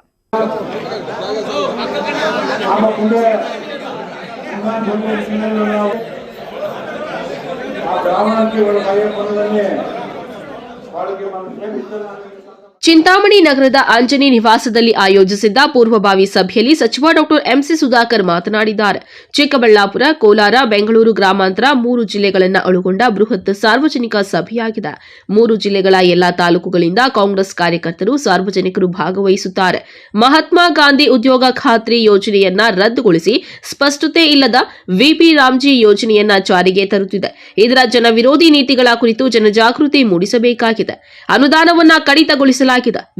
ಚಿಂತಾಮಣಿ ನಗರದ ಆಂಜನೇಯ ನಿವಾಸದಲ್ಲಿ ಆಯೋಜಿಸಿದ್ದ ಪೂರ್ವಭಾವಿ ಸಭೆಯಲ್ಲಿ ಸಚಿವ ಡಾಕ್ಟರ್ ಎಂಸಿ ಸುಧಾಕರ್ ಮಾತನಾಡಿದ್ದಾರೆ. ಚಿಕ್ಕಬಳ್ಳಾಪುರ, ಕೋಲಾರ, ಬೆಂಗಳೂರು ಗ್ರಾಮಾಂತರ 3 ಜಿಲ್ಲೆಗಳನ್ನು ಒಳಗೊಂಡ ಬೃಹತ್ ಸಾರ್ವಜನಿಕ ಸಭೆಯಾಗಿದೆ. 3 ಜಿಲ್ಲೆಗಳ ಎಲ್ಲಾ ತಾಲೂಕುಗಳಿಂದ ಕಾಂಗ್ರೆಸ್ ಕಾರ್ಯಕರ್ತರು, ಸಾರ್ವಜನಿಕರು ಭಾಗವಹಿಸುತ್ತಾರೆ. ಮಹಾತ್ಮ ಗಾಂಧಿ ಉದ್ಯೋಗ ಖಾತ್ರಿ ಯೋಜನೆಯನ್ನ ರದ್ದುಗೊಳಿಸಿ ಸ್ಪಷ್ಟತೆ ಇಲ್ಲದ ವಿಬಿ ರಾಮ್ಜಿ ಯೋಜನೆಯನ್ನ ಜಾರಿಗೆ ತರುತ್ತಿದೆ. ಇದರ ಜನವಿರೋಧಿ ನೀತಿಗಳ ಕುರಿತು ಜನಜಾಗೃತಿ ಮೂಡಿಸಬೇಕಾಗಿದೆ. ಅನುದಾನವನ್ನ ಕಡಿತಗೊಳಿಸಲಾಗಿದೆ.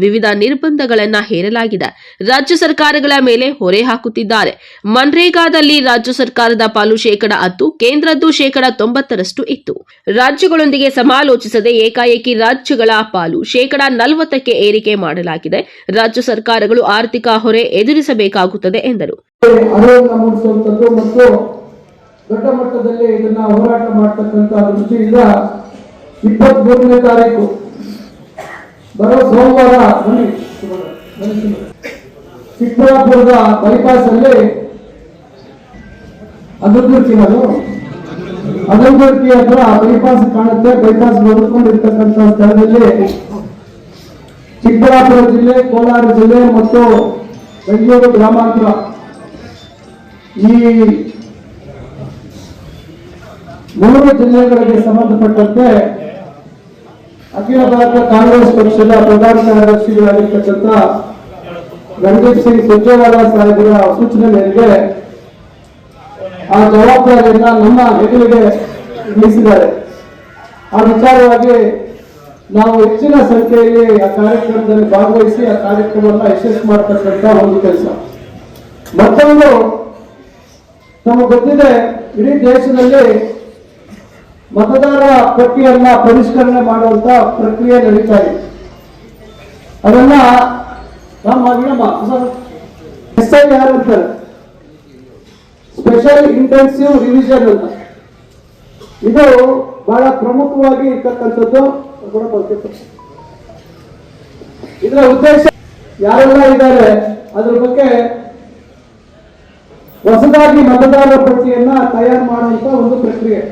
ವಿವಿಧ ನಿರ್ಬಂಧಗಳನ್ನು ಹೇರಲಾಗಿದೆ. ರಾಜ್ಯ ಸರ್ಕಾರಗಳ ಮೇಲೆ ಹೊರೆ ಹಾಕುತ್ತಿದ್ದಾರೆ. ಮನ್ರೇಗಾದಲ್ಲಿ ರಾಜ್ಯ ಸರ್ಕಾರದ ಪಾಲು 10%, ಕೇಂದ್ರದ್ದು 90% ಇತ್ತು. ರಾಜ್ಯಗಳೊಂದಿಗೆ ಸಮಾಲೋಚಿಸದೆ ಏಕಾಏಕಿ ರಾಜ್ಯಗಳ ಪಾಲು 40% ಏರಿಕೆ ಮಾಡಲಾಗಿದೆ. ರಾಜ್ಯ ಸರ್ಕಾರಗಳು ಆರ್ಥಿಕ ಹೊರೆ ಎದುರಿಸಬೇಕಾಗುತ್ತದೆ ಎಂದರು. ದೊಡ್ಡ ಮಟ್ಟದಲ್ಲಿ ಇದನ್ನ ಹೋರಾಟ ಮಾಡತಕ್ಕಂತ ದೃಷ್ಟಿಯಿಂದ 23ನೇ ತಾರೀಕು ಬರೋ ಸೋಮವಾರ ಚಿಕ್ಕಬಳ್ಳಾಪುರದ ಬೈಪಾಸ್ ಅಲ್ಲಿ ಅಗಂದುರ್ತಿ ಹತ್ರ ಬೈಪಾಸ್ ಕಾಣುತ್ತೆ. ಬೈಪಾಸ್ ಬದುಕೊಂಡಿರ್ತಕ್ಕಂಥ ಸ್ಥಳದಲ್ಲಿ ಚಿಕ್ಕಬಳ್ಳಾಪುರ ಜಿಲ್ಲೆ, ಕೋಲಾರ ಜಿಲ್ಲೆ ಮತ್ತು ಬೆಂಗಳೂರು ಗ್ರಾಮಾಂತರ ಈ 3 ಜಿಲ್ಲೆಗಳಿಗೆ ಸಂಬಂಧಪಟ್ಟಂತೆ ಅಖಿಲ ಭಾರತ ಕಾಂಗ್ರೆಸ್ ಪಕ್ಷದ ಪ್ರಧಾನ ಕಾರ್ಯದರ್ಶಿಗಳಾಗಿರ್ತಕ್ಕಂಥ ರಣದೀಪ್ ಸಿಂಗ್ ಸುರ್ಜೇವಾಲಾ ಸಾಹೇಬರ ಸೂಚನೆ ಮೇರೆಗೆ ಆ ಜವಾಬ್ದಾರಿಯನ್ನ ನಮ್ಮ ಹೆಗಲಿಗೆ ವಹಿಸಿದ್ದಾರೆ. ಆ ವಿಚಾರವಾಗಿ ನಾವು ಹೆಚ್ಚಿನ ಸಂಖ್ಯೆಯಲ್ಲಿ ಆ ಕಾರ್ಯಕ್ರಮದಲ್ಲಿ ಭಾಗವಹಿಸಿ ಆ ಕಾರ್ಯಕ್ರಮವನ್ನು ಯಶಸ್ವಿ ಮಾಡತಕ್ಕಂಥ ಒಂದು ಕೆಲಸ. ಮತ್ತೊಂದು ನಮಗೆ ಗೊತ್ತಿದೆ, ಇಡೀ ದೇಶದಲ್ಲಿ ಮತದಾರ ಪಟ್ಟಿಯನ್ನ ಪರಿಷ್ಕರಣೆ ಮಾಡುವಂತ ಪ್ರಕ್ರಿಯೆ ನಡೀತಾ ಇದೆ. ಅದನ್ನ ನಮ್ಮ SIR ಅಂತಾರೆ, ಸ್ಪೆಷಲ್ ಇಂಟೆನ್ಸಿವ್ ರಿವಿಷನ್ ಅಂತ. ಇದು ಬಹಳ ಪ್ರಮುಖವಾಗಿ ಇರ್ತಕ್ಕಂಥದ್ದು. ಇದರ ಉದ್ದೇಶ ಯಾರೆಲ್ಲ ಇದ್ದಾರೆ ಅದ್ರ ಬಗ್ಗೆ ಹೊಸದಾಗಿ ಮತದಾರರ ಪಟ್ಟಿಯನ್ನ ತಯಾರು ಮಾಡುವಂತ ಒಂದು ಪ್ರಕ್ರಿಯೆ.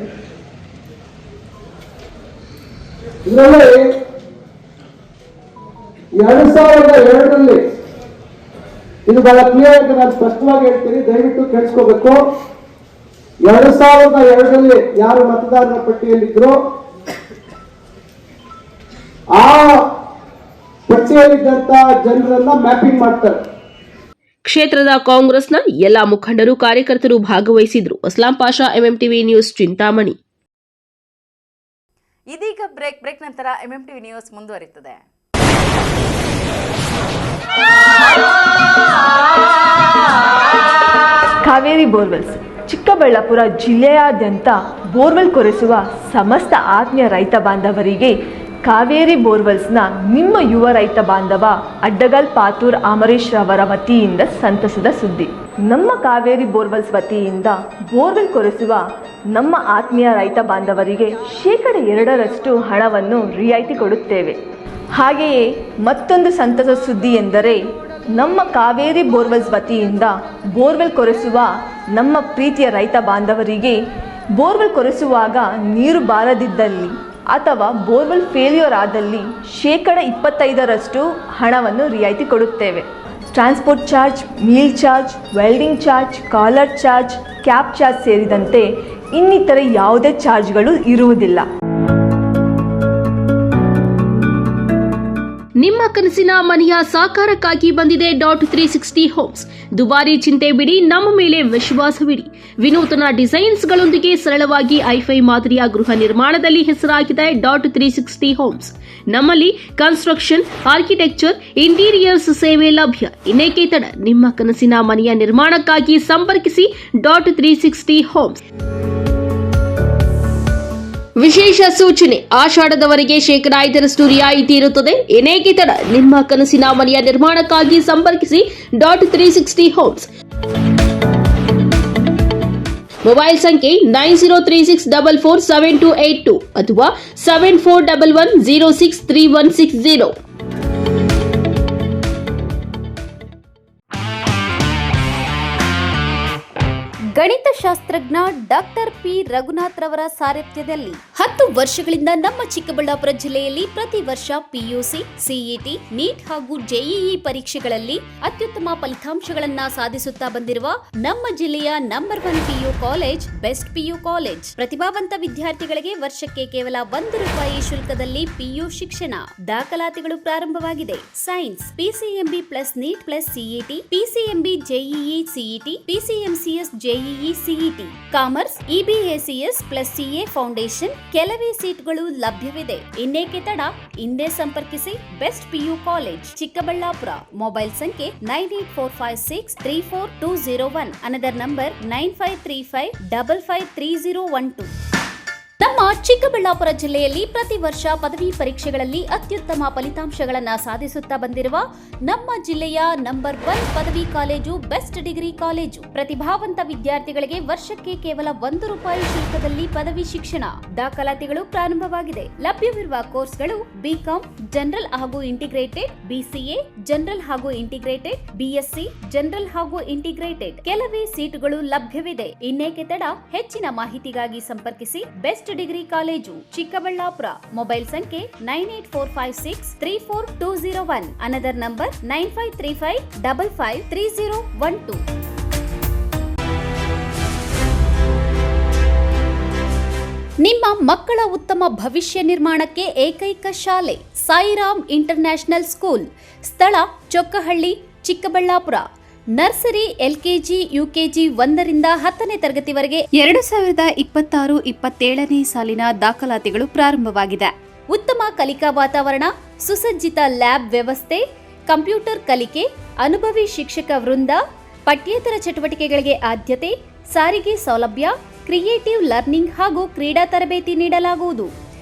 ಇದರಲ್ಲಿ 2002ರಲ್ಲಿ ಇದು ಬಹಳ ಕ್ಲಿಯರ್ ಆಗಿ ನಾನು ಸ್ಪಷ್ಟವಾಗಿ ಹೇಳ್ತೀನಿ, ದಯವಿಟ್ಟು ಕೇಳಿಸ್ಕೋಬೇಕು. 2002ರಲ್ಲಿ ಯಾರು ಮತದಾರರ ಪಟ್ಟಿಯಲ್ಲಿದ್ರು ಆ ಪಟ್ಟಿಯಲ್ಲಿದ್ದಂತ ಜನರನ್ನ ಮ್ಯಾಪಿಂಗ್ ಮಾಡ್ತಾರೆ. ಕ್ಷೇತ್ರದ ಕಾಂಗ್ರೆಸ್ನ ಎಲ್ಲಾ ಮುಖಂಡರು ಕಾರ್ಯಕರ್ತರು ಭಾಗವಹಿಸಿದ್ರು. Aslam Pasha, MMTV news, Chintamani. ಇದೀಗ ಬ್ರೇಕ್ ನಂತರ ಎಂಎಂಟಿವಿ ನ್ಯೂಸ್ ಮುಂದುವರಿಯುತ್ತದೆ. ಕಾವೇರಿ ಬೋರ್ವೆಲ್ಸ್ ಚಿಕ್ಕಬಳ್ಳಾಪುರ ಜಿಲ್ಲೆಯಾದ್ಯಂತ ಬೋರ್ವೆಲ್ ಕೊರೆಸುವ ಸಮಸ್ತ ಆತ್ಮೀಯ ರೈತ ಬಾಂಧವರಿಗೆ ಕಾವೇರಿ ಬೋರ್ವೆಲ್ಸ್ನ ನಿಮ್ಮ ಯುವ ರೈತ ಬಾಂಧವ ಅಡ್ಡಗಲ್ ಪಾತೂರ್ ಅಮರೀಶ್ ರವರ ವತಿಯಿಂದ ಸಂತಸದ ಸುದ್ದಿ. ನಮ್ಮ ಕಾವೇರಿ ಬೋರ್ವೆಲ್ಸ್ ವತಿಯಿಂದ ಬೋರ್ವೆಲ್ ಕೊರೆಸುವ ನಮ್ಮ ಆತ್ಮೀಯ ರೈತ ಬಾಂಧವರಿಗೆ 2% ಹಣವನ್ನು ರಿಯಾಯಿತಿ ಕೊಡುತ್ತೇವೆ. ಹಾಗೆಯೇ ಮತ್ತೊಂದು ಸಂತಸ ಸುದ್ದಿ ಎಂದರೆ ನಮ್ಮ ಕಾವೇರಿ ಬೋರ್ವೆಲ್ಸ್ ವತಿಯಿಂದ ಬೋರ್ವೆಲ್ ಕೊರೆಸುವ ನಮ್ಮ ಪ್ರೀತಿಯ ರೈತ ಬಾಂಧವರಿಗೆ ಬೋರ್ವೆಲ್ ಕೊರೆಸುವಾಗ ನೀರು ಬಾರದಿದ್ದಲ್ಲಿ ಅಥವಾ ಬೋರ್ವೆಲ್ ಫೇಲ್ಯೂರ್ ಆದಲ್ಲಿ 25% ಹಣವನ್ನು ರಿಯಾಯಿತಿ ಕೊಡುತ್ತೇವೆ. Transport charge, meal charge, welding charge, caller charge, cab charge ಸೇರಿದಂತೆ ಇನ್ನಿತರೆ ಯಾವುದೇ ಚಾರ್ಜ್ಗಳು ಇರುವುದಿಲ್ಲ. ನಿಮ್ಮ ಕನಸಿನ ಮನೆಯ ಸಾಕಾರಕ್ಕಾಗಿ ಬಂದಿದೆ .360 ಹೋಮ್ಸ್. ದುಬಾರಿ ಚಿಂತೆ ಬಿಡಿ, ನಮ್ಮ ಮೇಲೆ ವಿಶ್ವಾಸವಿಡಿ. ವಿನೂತನ ಡಿಸೈನ್ಸ್ಗಳೊಂದಿಗೆ ಸರಳವಾಗಿ ಐಫೈ ಮಾದರಿಯ ಗೃಹ ನಿರ್ಮಾಣದಲ್ಲಿ ಹೆಸರಾಗಿದೆ .360 ಹೋಮ್ಸ್. ನಮ್ಮಲ್ಲಿ ಕನ್ಸ್ಟ್ರಕ್ಷನ್, ಆರ್ಕಿಟೆಕ್ಚರ್, ಇಂಟೀರಿಯರ್ಸ್ ಸೇವೆ ಲಭ್ಯ. ಇನ್ನೇಕೆ ತಡ, ನಿಮ್ಮ ಕನಸಿನ ಮನೆಯ ನಿರ್ಮಾಣಕ್ಕಾಗಿ ಸಂಪರ್ಕಿಸಿ .360 ಹೋಮ್ಸ್. ವಿಶೇಷ ಸೂಚನೆ, ಆಷಾಢದವರೆಗೆ 5% ರಿಯಾಯಿತಿ ಇರುತ್ತದೆ. ಏನೇಕೆ ತಡ, ನಿಮ್ಮ ಕನಸಿನ ಮನೆಯ ನಿರ್ಮಾಣಕ್ಕಾಗಿ ಸಂಪರ್ಕಿಸಿ .360 ಹೋಮ್ಸ್. ಮೊಬೈಲ್ ಸಂಖ್ಯೆ 9036447282 ಅಥವಾ 7411063160. ಗಣಿತಶಾಸ್ತ್ರಜ್ಞ ಡಾಕ್ಟರ್ ಪಿ ರಘುನಾಥ್ ರವರ ಸಾರಥ್ಯದಲ್ಲಿ 10 ವರ್ಷಗಳಿಂದ ನಮ್ಮ ಚಿಕ್ಕಬಳ್ಳಾಪುರ ಜಿಲ್ಲೆಯಲ್ಲಿ ಪ್ರತಿ ವರ್ಷ ಪಿಯುಸಿ, ಸಿಇಟಿ, ನೀಟ್ ಹಾಗೂ ಜೆಇಇ ಪರೀಕ್ಷೆಗಳಲ್ಲಿ ಅತ್ಯುತ್ತಮ ಫಲಿತಾಂಶಗಳನ್ನ ಸಾಧಿಸುತ್ತಾ ಬಂದಿರುವ ನಮ್ಮ ಜಿಲ್ಲೆಯ number 1 PU college best PU college. ಪ್ರತಿಭಾವಂತ ವಿದ್ಯಾರ್ಥಿಗಳಿಗೆ ವರ್ಷಕ್ಕೆ ಕೇವಲ ₹1 ಶುಲ್ಕದಲ್ಲಿ ಪಿಯು ಶಿಕ್ಷಣ. ದಾಖಲಾತಿಗಳು ಪ್ರಾರಂಭವಾಗಿದೆ. Science PCMB plus NEET plus CET, PCMB JEE CET, PCMCS JEE CET, commerce EBACS plus CA foundation. ಕೆಲವೇ ಸೀಟ್ಗಳು ಲಭ್ಯವಿದೆ. ಇನ್ನೇಕೆ ತಡ, ಹಿಂದೆ ಸಂಪರ್ಕಿಸಿ best PU college Chikkaballapur. Mobile ಸಂಖ್ಯೆ 9845634201. Another number 9535553012. ನಮ್ಮ ಚಿಕ್ಕಬಳ್ಳಾಪುರ ಜಿಲ್ಲೆಯಲ್ಲಿ ಪ್ರತಿ ವರ್ಷ ಪದವಿ ಪರೀಕ್ಷೆಗಳಲ್ಲಿ ಅತ್ಯುತ್ತಮ ಫಲಿತಾಂಶಗಳನ್ನು ಸಾಧಿಸುತ್ತಾ ಬಂದಿರುವ ನಮ್ಮ ಜಿಲ್ಲೆಯ ನಂಬರ್ 1 ಪದವಿ ಕಾಲೇಜು ಬೆಸ್ಟ್ ಡಿಗ್ರಿ ಕಾಲೇಜು. ಪ್ರತಿಭಾವಂತ ವಿದ್ಯಾರ್ಥಿಗಳಿಗೆ ವರ್ಷಕ್ಕೆ ಕೇವಲ ₹1 ಶುಲ್ಕದಲ್ಲಿ ಪದವಿ ಶಿಕ್ಷಣ. ದಾಖಲಾತಿಗಳು ಪ್ರಾರಂಭವಾಗಿದೆ. ಲಭ್ಯವಿರುವ ಕೋರ್ಸ್ಗಳು ಬಿಕಾಂ ಜನರಲ್ ಹಾಗೂ ಇಂಟಿಗ್ರೇಟೆಡ್, ಬಿಸಿಎ ಜನರಲ್ ಹಾಗೂ ಇಂಟಿಗ್ರೇಟೆಡ್, ಬಿಎಸ್ಸಿ ಜನರಲ್ ಹಾಗೂ ಇಂಟಿಗ್ರೇಟೆಡ್. ಕೆಲವೇ ಸೀಟುಗಳು ಲಭ್ಯವಿದೆ. ಇನ್ನೇಕೆ ತಡ, ಹೆಚ್ಚಿನ ಮಾಹಿತಿಗಾಗಿ ಸಂಪರ್ಕಿಸಿ best degree college Chikkaballapur. Mobile ಸಂಖ್ಯೆ 9845634201. Another number 9535553012. ನಿಮ್ಮ ಮಕ್ಕಳ ಉತ್ತಮ ಭವಿಷ್ಯ ನಿರ್ಮಾಣಕ್ಕೆ ಏಕೈಕ ಶಾಲೆ ಸಾಯಿರಾಮ್ ಇಂಟರ್ನ್ಯಾಷನಲ್ ಸ್ಕೂಲ್. ಸ್ಥಳ Chokkahalli, Chikkaballapur. Nursery, LKG, UKG 1ರಿಂದ 10ನೇ ತರಗತಿವರೆಗೆ 2026-27ನೇ ಸಾಲಿನ ದಾಖಲಾತಿಗಳು ಪ್ರಾರಂಭವಾಗಿದೆ. ಉತ್ತಮ ಕಲಿಕಾ ವಾತಾವರಣ, ಸುಸಜ್ಜಿತ ಲ್ಯಾಬ್ ವ್ಯವಸ್ಥೆ, ಕಂಪ್ಯೂಟರ್ ಕಲಿಕೆ, ಅನುಭವಿ ಶಿಕ್ಷಕ ವೃಂದ, ಪಠ್ಯೇತರ ಚಟುವಟಿಕೆಗಳಿಗೆ ಆದ್ಯತೆ, ಸಾರಿಗೆ ಸೌಲಭ್ಯ, ಕ್ರಿಯೇಟಿವ್ ಲರ್ನಿಂಗ್ ಹಾಗೂ ಕ್ರೀಡಾ ತರಬೇತಿ ನೀಡಲಾಗುವುದು.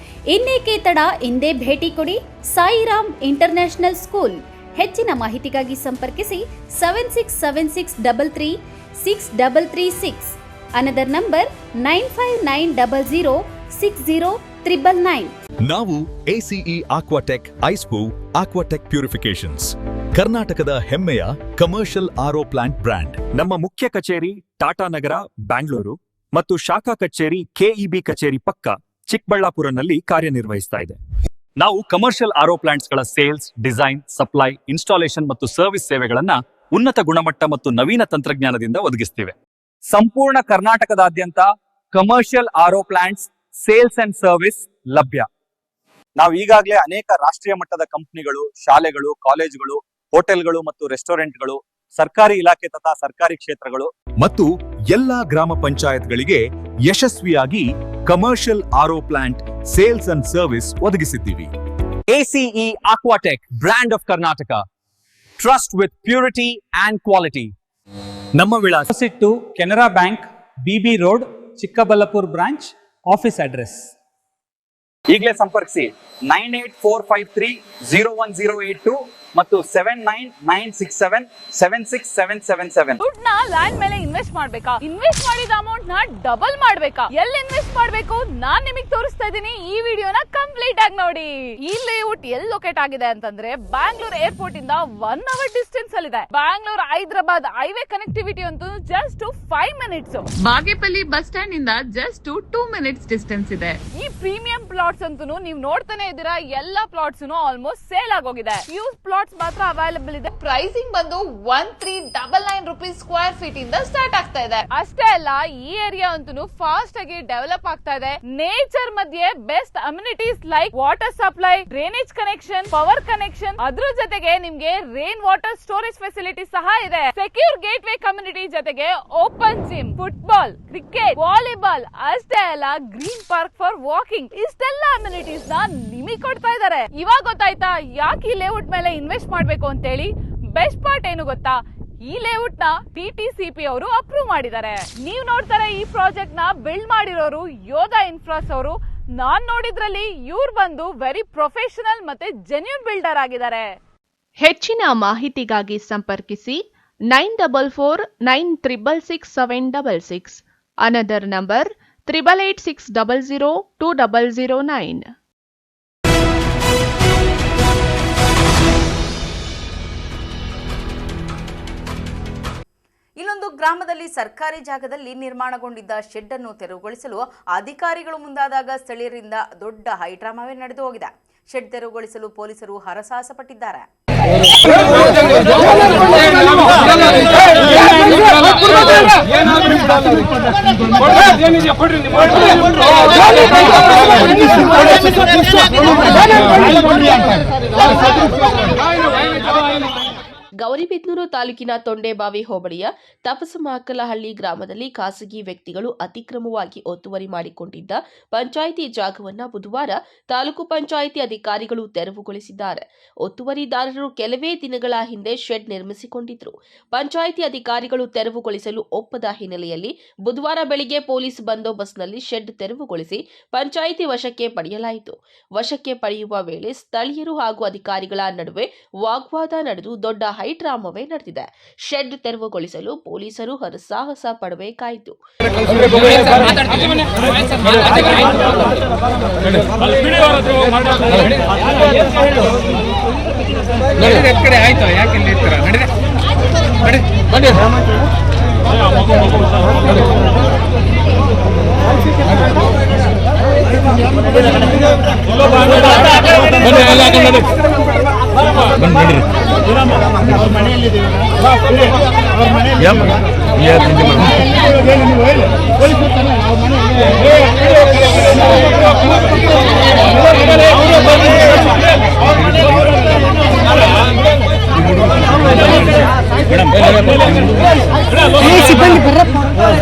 ಇನ್ನೇಕೆ ತಡ, ಹಿಂದೆ ಭೇಟಿ ಕೊಡಿ ಸಾಯಿರಾಮ್ ಇಂಟರ್ನ್ಯಾಷನಲ್ ಸ್ಕೂಲ್. ಹೆಚ್ಚಿನ ಮಾಹಿತಿಗಾಗಿ ಸಂಪರ್ಕಿಸಿ 7676336336. Another number 9590060999. ನಾವು ACE Aquatech ಐಸ್ಪೂ ಆಕ್ವಾಟೆಕ್ ಪ್ಯೂರಿಫಿಕೇಶನ್ಸ್, ಕರ್ನಾಟಕದ ಹೆಮ್ಮೆಯ ಕಮರ್ಷಿಯಲ್ RO ಪ್ಲಾಂಟ್ ಬ್ರ್ಯಾಂಡ್. ನಮ್ಮ ಮುಖ್ಯ ಕಚೇರಿ ಟಾಟಾ ನಗರ, ಬ್ಯಾಂಗ್ಳೂರು ಮತ್ತು ಶಾಖಾ ಕಚೇರಿ KEB ಕಚೇರಿ ಪಕ್ಕ ಚಿಕ್ಕಬಳ್ಳಾಪುರನಲ್ಲಿ ಕಾರ್ಯನಿರ್ವಹಿಸ್ತಾ ಇದೆ. ನಾವು ಕಮರ್ಷಿಯಲ್ RO ಪ್ಲಾಂಟ್ಸ್ಗಳ ಸೇಲ್ಸ್, ಡಿಸೈನ್, ಸಪ್ಲೈ, ಇನ್ಸ್ಟಾಲೇಷನ್ ಮತ್ತು ಸರ್ವಿಸ್ ಸೇವೆಗಳನ್ನ ಉನ್ನತ ಗುಣಮಟ್ಟ ಮತ್ತು ನವೀನ ತಂತ್ರಜ್ಞಾನದಿಂದ ಒದಗಿಸ್ತೀವಿ. ಸಂಪೂರ್ಣ ಕರ್ನಾಟಕದಾದ್ಯಂತ commercial RO plants sales and service ಲಭ್ಯ. ನಾವು ಈಗಾಗಲೇ ಅನೇಕ ರಾಷ್ಟ್ರೀಯ ಮಟ್ಟದ ಕಂಪನಿಗಳು, ಶಾಲೆಗಳು, ಕಾಲೇಜುಗಳು, ಹೋಟೆಲ್ಗಳು ಮತ್ತು ರೆಸ್ಟೋರೆಂಟ್ಗಳು ಸರ್ಕಾರಿ ಇಲಾಖೆ ತಥಾ ಸರ್ಕಾರಿ ಕ್ಷೇತ್ರಗಳು ಮತ್ತು ಎಲ್ಲಾ ಗ್ರಾಮ ಪಂಚಾಯತ್ಗಳಿಗೆ ಯಶಸ್ವಿಯಾಗಿ commercial RO plant sales and service ಒದಗಿಸಿದ್ದೀವಿ. ACE Aquatech, brand of Karnataka. Trust with purity and quality. ನಮ್ಮ ವಿಳಾಸ to Canara bank, BB road, Chikkaballapur branch, office address. ಈಗಲೇ ಸಂಪರ್ಕಿಸಿ 9845301082 ಮತ್ತು 799677676777. ದುಡ್ಡನ್ನ ಲ್ಯಾಂಡ್ ಮೇಲೆ ಇನ್ವೆಸ್ಟ್ ಮಾಡ್ಬೇಕಾ? ಇನ್ವೆಸ್ಟ್ ಮಾಡಿದ ಅಮೌಂಟ್ ನ ಡಬಲ್ ಮಾಡ್ಬೇಕಾ? ಎಲ್ಲಿ ಇನ್ವೆಸ್ಟ್ ಮಾಡ್ಬೇಕು ನಾನ್ ನಿಮಗೆ ತೋರಿಸ್ತಾ ಇದ್ದೀನಿ. ಈ ವಿಡಿಯೋನ ಕಂಪ್ಲೀಟ್ ಆಗಿ ನೋಡಿ. ಈ ಲೇಔಟ್ ಎಲ್ಲಿ ಲೊಕೇಟ್ ಆಗಿದೆ ಅಂತಂದ್ರೆ ಬ್ಯಾಂಗ್ಳೂರ್ ಏರ್ಪೋರ್ಟ್ ಇಂದ 1 ಅವರ್ ಡಿಸ್ಟೆನ್ಸ್ ಅಲ್ಲಿ ಇದೆ. ಬ್ಯಾಂಗ್ಳೂರ್ ಹೈದರಾಬಾದ್ ಹೈವೇ ಕನೆಕ್ಟಿವಿಟಿ ಅಂತೂ just 5 minutes. Bagepalli bus stand ಇಂದ ಜಸ್ಟ್ 2 ಮಿನಿಟ್ಸ್ ಡಿಸ್ಟೆನ್ಸ್ ಇದೆ. ಈ ಪ್ರೀಮಿಯಂ ಪ್ಲಾಟ್ಸ್ ಅಂತೂ ನೀವು ನೋಡ್ತಾನೆ ಇದ್ದೀರಾ, ಎಲ್ಲಾ ಪ್ಲಾಟ್ಸ್ ಆಲ್ಮೋಸ್ಟ್ ಸೇಲ್ ಆಗೋಗಿದೆ. ಫ್ಯೂ ಪ್ಲಾಟ್ಸ್ ಮಾತ್ರ ಅವೈಲೇಬಲ್ ಇದೆ. ಪ್ರೈಸಿಂಗ್ ಬಂದು 1399 ರೂಪೀಸ್ ಸ್ಕ್ವೇರ್ ಫೀಟ್ ಇಂದ ಸ್ಟಾರ್ಟ್ ಆಗ್ತಾ ಇದೆ. ಅಷ್ಟೇ ಅಲ್ಲ, ಈ ಏರಿಯಾ ಅಂತೂ ಫಾಸ್ಟ್ ಆಗಿ ಡೆವಲಪ್ ಆಗ್ತಾ ಇದೆ. ನೇಚರ್ ಮಧ್ಯೆ best amenities like water supply, drainage connection, power connection, ಅದ್ರ ಜೊತೆಗೆ ನಿಮ್ಗೆ ರೈನ್ ವಾಟರ್ ಸ್ಟೋರೇಜ್ ಫೆಸಿಲಿಟಿ ಸಹ ಇದೆ. ಸೆಕ್ಯೂರ್ ಗೇಟ್ ವೇ ಕಮ್ಯುನಿಟಿ ಜೊತೆಗೆ open gym, football, cricket, volleyball, ಅಷ್ಟೇ ಅಲ್ಲ ಗ್ರೀನ್ ಪಾರ್ಕ್ ಫಾರ್ ವಾಕಿಂಗ್, ಇಷ್ಟೆಲ್ಲ ಅಮ್ಯುನಿಟೀಸ್ ನ ನಿಮಗೆ ಕೊಡ್ತಾ ಇದ್ದಾರೆ. ಇವಾಗ ಗೊತ್ತಾಯ್ತಾ ಯಾಕೆ ಈ ಲೇಔಟ್ ಮೇಲೆ ಇನ್ವೆಸ್ಟ್ ಮಾಡ್ಬೇಕು ಅಂತ ಹೇಳಿ? ಬೆಸ್ಟ್ ಪಾರ್ಟ್ ಏನು ಗೊತ್ತಾ? ಈ ಲೇಔಟ್ ನ TTCP ಅವರು ಅಪ್ರೂವ್ ಮಾಡಿದ್ದಾರೆ. ನೀವು ನೋಡ್ತಾರೆ ಈ ಪ್ರಾಜೆಕ್ಟ್ ನ ಬಿಲ್ಡ್ ಮಾಡಿರೋರು ಯೋಧಾ ಇನ್ಫ್ರಾಸ್ ಅವರು. ನಾನ್ ನೋಡಿದ್ರಲ್ಲಿ ಇವ್ರು ಬಂದು ವೆರಿ ಪ್ರೊಫೆಷನಲ್ ಮತ್ತೆ ಜೆನ್ಯೂನ್ ಬಿಲ್ಡರ್ ಆಗಿದ್ದಾರೆ. ಹೆಚ್ಚಿನ ಮಾಹಿತಿಗಾಗಿ ಸಂಪರ್ಕಿಸಿ 9449666766. Another number 8886002009. ಇಲ್ಲೊಂದು ಗ್ರಾಮದಲ್ಲಿ ಸರ್ಕಾರಿ ಜಾಗದಲ್ಲಿ ನಿರ್ಮಾಣಗೊಂಡಿದ್ದ ಶೆಡ್ ಅನ್ನು ತೆರವುಗೊಳಿಸಲು ಅಧಿಕಾರಿಗಳು ಮುಂದಾದಾಗ ಸ್ಥಳೀಯರಿಂದ ದೊಡ್ಡ ಹೈಡ್ರಾಮಾವೇ ನಡೆದು ಹೋಗಿದೆ. ಶೆಡ್ ತೆರವುಗೊಳಿಸಲು ಪೊಲೀಸರು ಹರಸಾಹಸ ಪಟ್ಟಿದ್ದಾರೆ. ಗೌರಿಬಿದನೂರು ತಾಲೂಕಿನ ತೊಂಡೇಬಾವಿ ಹೋಬಳಿಯ ತಪಸಮಾಕಲಹಳ್ಳಿ ಗ್ರಾಮದಲ್ಲಿ ಖಾಸಗಿ ವ್ಯಕ್ತಿಗಳು ಅತಿಕ್ರಮವಾಗಿ ಒತ್ತುವರಿ ಮಾಡಿಕೊಂಡಿದ್ದ ಪಂಚಾಯಿತಿ ಜಾಗವನ್ನು ಬುಧವಾರ ತಾಲೂಕು ಪಂಚಾಯಿತಿ ಅಧಿಕಾರಿಗಳು ತೆರವುಗೊಳಿಸಿದ್ದಾರೆ. ಒತ್ತುವರಿದಾರರು ಕೆಲವೇ ದಿನಗಳ ಹಿಂದೆ ಶೆಡ್ ನಿರ್ಮಿಸಿಕೊಂಡಿದ್ದರು. ಪಂಚಾಯಿತಿ ಅಧಿಕಾರಿಗಳು ತೆರವುಗೊಳಿಸಲು ಒಪ್ಪದ ಹಿನ್ನೆಲೆಯಲ್ಲಿ ಬುಧವಾರ ಬೆಳಿಗ್ಗೆ ಪೊಲೀಸ್ ಬಂದೋಬಸ್ತ್ನಲ್ಲಿ ಶೆಡ್ ತೆರವುಗೊಳಿಸಿ ಪಂಚಾಯಿತಿ ವಶಕ್ಕೆ ಪಡೆಯಲಾಯಿತು. ವಶಕ್ಕೆ ಪಡೆಯುವ ವೇಳೆ ಸ್ಥಳೀಯರು ಹಾಗೂ ಅಧಿಕಾರಿಗಳ ನಡುವೆ ವಾಗ್ವಾದ ನಡೆದು ದೊಡ್ಡ ಹೈಡ್ರಾಮವೇ ನಡೆದಿದೆ. ಶೆಡ್ ತೆರವುಗೊಳಿಸಲು ಪೊಲೀಸರು ಹರಸಾಹಸ ಪಡಬೇಕಾಯಿತು. ಸಿಬ್ಬಂದಿ ಬರ್ರಪ್ಪ. ಅವ್ರ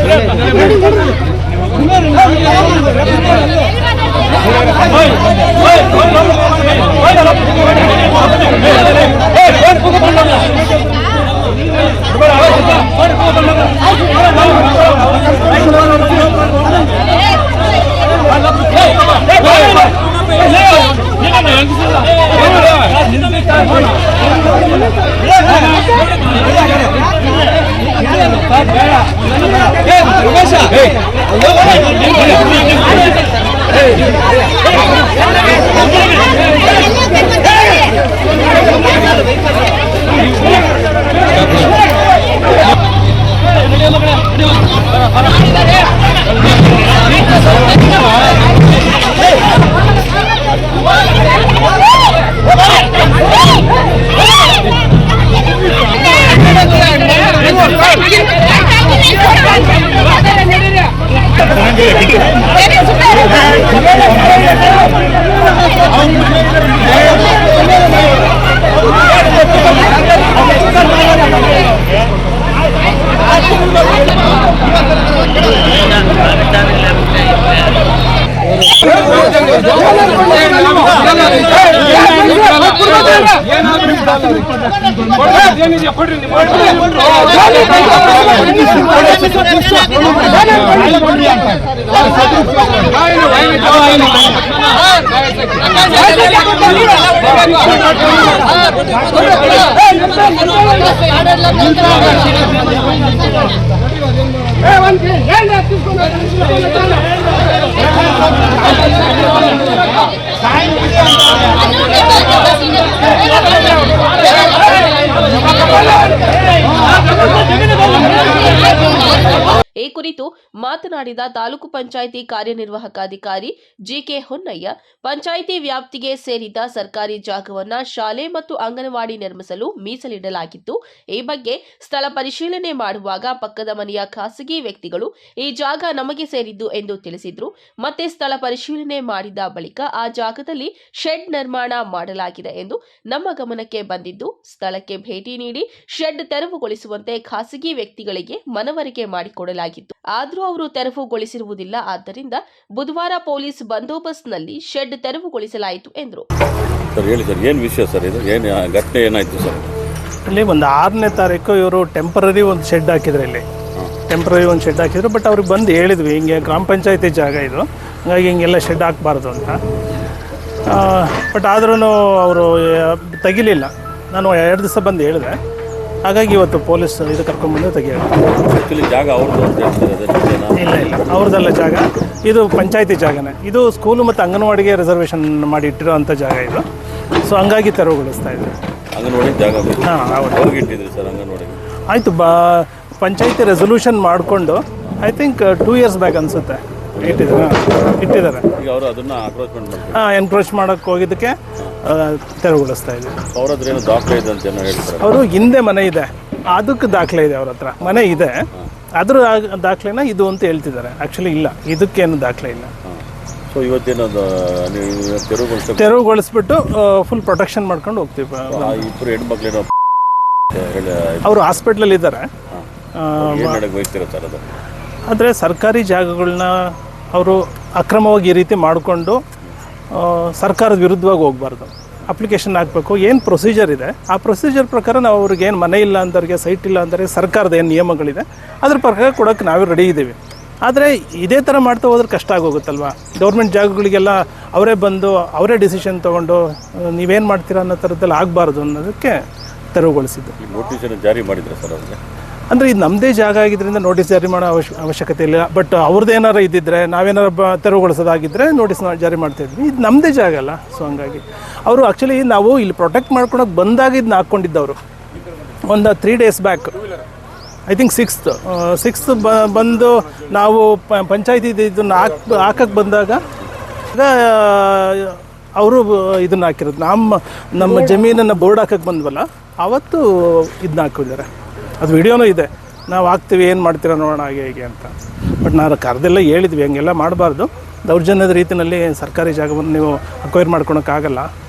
ಈ ಕುರಿತು ಮಾತನಾಡಿದ ತಾಲೂಕು ಪಂಚಾಯಿತಿ ಕಾರ್ಯನಿರ್ವಾಹಕ ಅಧಿಕಾರಿ ಜಿಕೆ ಹೊನ್ನಯ್ಯ, ಪಂಚಾಯಿತಿ ವ್ಯಾಪ್ತಿಗೆ ಸೇರಿದ ಸರ್ಕಾರಿ ಜಾಗವನ್ನ ಶಾಲೆ ಮತ್ತು ಅಂಗನವಾಡಿ ನಿರ್ಮಿಸಲು ಮೀಸಲಿಡಲಾಗಿದ್ದು, ಈ ಬಗ್ಗೆ ಸ್ಥಳ ಪರಿಶೀಲನೆ ಮಾಡುವಾಗ ಪಕ್ಕದ ಮನೆಯ ಖಾಸಗಿ ವ್ಯಕ್ತಿಗಳು ಈ ಜಾಗ ನಮಗೆ ಸೇರಿದ್ದು ಎಂದು ತಿಳಿಸಿದ್ರು. ಮತ್ತೆ ಸ್ಥಳ ಪರಿಶೀಲನೆ ಮಾಡಿದ ಬಳಿಕ ಆ ಜಾಗದಲ್ಲಿ ಶೆಡ್ ನಿರ್ಮಾಣ ಮಾಡಲಾಗಿದೆ ಎಂದು ನಮ್ಮ ಗಮನಕ್ಕೆ ಬಂದಿದ್ದು, ಸ್ಥಳಕ್ಕೆ ಭೇಟಿ ನೀಡಿ ಶೆಡ್ ತೆರವುಗೊಳಿಸುವಂತೆ ಖಾಸಗಿ ವ್ಯಕ್ತಿಗಳಿಗೆ ಮನವರಿಕೆ ಮಾಡಿಕೊಡಲಾಗಿತ್ತು. ಆದರೂ ಅವರು ತೆರವುಗೊಳಿಸಿರುವುದಿಲ್ಲ. ಆದ್ದರಿಂದ ಬುಧವಾರ ಪೊಲೀಸ್ ಬಂದೋಬಸ್ತ್ನಲ್ಲಿ ಶೆಡ್ ತೆರವುಗೊಳಿಸಲಾಯಿತು ಎಂದರು. ಸರ್ ಹೇಳಿ ಸರ್, ಏನು ವಿಷಯ ಸರ್ ಇದು? ಏನು ಘಟನೆ ಏನಾಯಿತು ಸರ್? ಇಲ್ಲಿ ಒಂದು 6ನೇ ತಾರೀಕು ಇವರು ಟೆಂಪರರಿ ಒಂದು ಶೆಡ್ ಹಾಕಿದ್ರು. ಇಲ್ಲಿ ಟೆಂಪರರಿ ಒಂದು ಶೆಡ್ ಹಾಕಿದ್ರು. ಬಟ್ ಅವ್ರಿಗೆ ಬಂದು ಹೇಳಿದ್ವಿ, ಹಿಂಗೆ ಗ್ರಾಮ ಪಂಚಾಯತಿ ಜಾಗ ಇದು, ಹಾಗಾಗಿ ಹಿಂಗೆಲ್ಲ ಶೆಡ್ ಹಾಕಬಾರ್ದು ಅಂತ. ಬಟ್ ಆದ್ರೂ ಅವರು ತೆಗಿಲಿಲ್ಲ. ನಾನು 2 ದಿವಸ ಬಂದು ಹೇಳಿದೆ. ಹಾಗಾಗಿ ಇವತ್ತು ಪೊಲೀಸ್ ಇದು ಕರ್ಕೊಂಡ್ಬಂದು ತೆಗಿಯೋದು. ಆ್ಯಕ್ಚುಲಿ ಜಾಗ ಅವ್ರದ್ದು ಅಂತ ಹೇಳ್ತಾರೆ. ಇಲ್ಲ ಅವ್ರದ್ದೆಲ್ಲ ಜಾಗ, ಇದು ಪಂಚಾಯತಿ ಜಾಗನೇ. ಇದು ಸ್ಕೂಲು ಮತ್ತು ಅಂಗನವಾಡಿಗೆ ರಿಸರ್ವೇಷನ್ ಮಾಡಿ ಇಟ್ಟಿರೋಂಥ ಜಾಗ ಇದು. ಸೊ ಹಂಗಾಗಿ ತೆರವುಗೊಳಿಸ್ತಾ ಇದ್ದೀವಿ. ಅಂಗನವಾಡಿ ಜಾಗ ಹಾಂ ಇಟ್ಟಿದ್ರಿ ಸರ್ ಅಂಗನವಾಡಿ? ಆಯಿತು. ಪಂಚಾಯತಿ ರೆಸೊಲ್ಯೂಷನ್ ಮಾಡಿಕೊಂಡು ಐ ಥಿಂಕ್ 2 years ಬ್ಯಾಕ್ ಅನಿಸುತ್ತೆ ಇಟ್ಟಿದ್ದಾರೆ. ಈಗ ಅವರು ಅದನ್ನು ಅಪ್ರೋಚ್ಮೆಂಟ್ ಮಾಡ್ತಾರೆ. ಎನ್ಕ್ರೋಚ್ ಮಾಡೋಕ್ಕೆ ಹೋಗಿದ್ದಕ್ಕೆ ತೆರವುಗೊಳಿಸ್ತಾ ಇದ್ದೀವಿ. ಅವ್ರ ಹತ್ರ ಏನೋ ದಾಖಲೆ ಇದೆ ಅಂತ ಏನೋ ಹೇಳ್ತಾರೆ. ಅವರು ಹಿಂದೆ ಮನೆ ಇದೆ, ಅದಕ್ಕೆ ದಾಖಲೆ ಇದೆ. ಅವ್ರ ಹತ್ರ ಮನೆ ಇದೆ, ಅದ್ರ ದಾಖಲೆನ ಇದು ಅಂತ ಹೇಳ್ತಿದ್ದಾರೆ. ಆ್ಯಕ್ಚುಲಿ ಇಲ್ಲ, ಇದಕ್ಕೇನು ದಾಖಲೆ ಇಲ್ಲ. ಸೊ ಇವತ್ತೇನದು ತೆರವುಗೊಳಿಸ್ಬಿಟ್ಟು ಫುಲ್ ಪ್ರೊಟೆಕ್ಷನ್ ಮಾಡ್ಕೊಂಡು ಹೋಗ್ತೀವಿ. ಇಬ್ಬರು ಹೆಣ್ಮಕ್ಳೇನೋ ಅವರು ಹಾಸ್ಪಿಟ್ಲಲ್ಲಿ ಇದ್ದಾರೆ. ಬಯಸ್ತೀರ ಸರ್ ಅದು? ಆದರೆ ಸರ್ಕಾರಿ ಜಾಗಗಳನ್ನ ಅವರು ಅಕ್ರಮವಾಗಿ ಈ ರೀತಿ ಮಾಡಿಕೊಂಡು ಸರ್ಕಾರದ ವಿರುದ್ಧವಾಗಿ ಹೋಗಬಾರ್ದು. ಅಪ್ಲಿಕೇಶನ್ ಹಾಕಬೇಕು. ಏನು ಪ್ರೊಸೀಜರ್ ಇದೆ ಆ ಪ್ರೊಸೀಜರ್ ಪ್ರಕಾರ ನಾವು ಅವ್ರಿಗೆ ಏನು ಮನೆ ಇಲ್ಲ ಅಂದವ್ರಿಗೆ, ಸೈಟ್ ಇಲ್ಲ ಅಂದರೆ ಸರ್ಕಾರದ ಏನು ನಿಯಮಗಳಿದೆ ಅದ್ರ ಪ್ರಕಾರ ಕೊಡೋಕ್ಕೆ ನಾವೇ ರೆಡಿ ಇದ್ದೀವಿ. ಆದರೆ ಇದೇ ಥರ ಮಾಡ್ತಾ ಹೋದ್ರೆ ಕಷ್ಟ ಆಗೋಗುತ್ತಲ್ವ. ಗೌರ್ಮೆಂಟ್ ಜಾಗಗಳಿಗೆಲ್ಲ ಅವರೇ ಬಂದು ಅವರೇ ಡಿಸಿಷನ್ ತೊಗೊಂಡು ನೀವೇನು ಮಾಡ್ತೀರಾ ಅನ್ನೋ ಥರದ್ದೆಲ್ಲ ಆಗಬಾರ್ದು ಅನ್ನೋದಕ್ಕೆ ತೆರವುಗೊಳಿಸಿದ್ದು. ನೋಟಿಸನ್ನು ಜಾರಿ ಮಾಡಿದ್ರೆ ಸರ್ ಅವ್ರಿಗೆ? ಅಂದರೆ ಇದು ನಮ್ಮದೇ ಜಾಗ ಆಗಿದ್ದರಿಂದ ನೋಟಿಸ್ ಜಾರಿ ಮಾಡೋ ಅವಶ್ಯಕತೆ ಇಲ್ಲ. ಬಟ್ ಅವ್ರದ್ದು ಏನಾರು ಇದ್ದಿದ್ರೆ, ನಾವೇನಾರು ತೆರವುಗೊಳಿಸೋದಾಗಿದ್ದರೆ ನೋಟಿಸ್ ಜಾರಿ ಮಾಡ್ತಾಯಿದ್ವಿ. ಇದು ನಮ್ಮದೇ ಜಾಗ ಅಲ್ಲ. ಸೊ ಹಂಗಾಗಿ ಅವರು ಆ್ಯಕ್ಚುಲಿ ನಾವು ಇಲ್ಲಿ ಪ್ರೊಟೆಕ್ಟ್ ಮಾಡ್ಕೊಳಕ್ಕೆ ಬಂದಾಗ ಇದನ್ನ ಹಾಕ್ಕೊಂಡಿದ್ದವರು ಒಂದು 3 days back. I think 6th ಬಂದು ನಾವು ಪಂಚಾಯತಿ ಇದನ್ನು ಹಾಕಕ್ಕೆ ಬಂದಾಗ ಅವರು ಇದನ್ನು ಹಾಕಿರೋದು. ನಮ್ಮ ಜಮೀನನ್ನು ಬೋರ್ಡ್ ಹಾಕಕ್ಕೆ ಬಂದ್ವಲ್ಲ ಆವತ್ತು ಇದನ್ನ ಹಾಕಿದ್ದಾರೆ. ಅದು ವಿಡಿಯೋನೂ ಇದೆ. ನಾವು ಹಾಕ್ತೀವಿ, ಏನು ಮಾಡ್ತೀರಾ ನೋಡೋಣ ಹಾಗೆ ಹೀಗೆ ಅಂತ. ಬಟ್ ನಾನು ಕರೆದೆಲ್ಲ ಹೇಳಿದ್ವಿ, ಹಂಗೆಲ್ಲ ಮಾಡಬಾರ್ದು, ದೌರ್ಜನ್ಯದ ರೀತಿಯಲ್ಲಿ ಸರ್ಕಾರಿ ಜಾಗವನ್ನು ನೀವು ಅಕ್ವೈರ್ ಮಾಡ್ಕೊಳಕ್ಕಾಗಲ್ಲ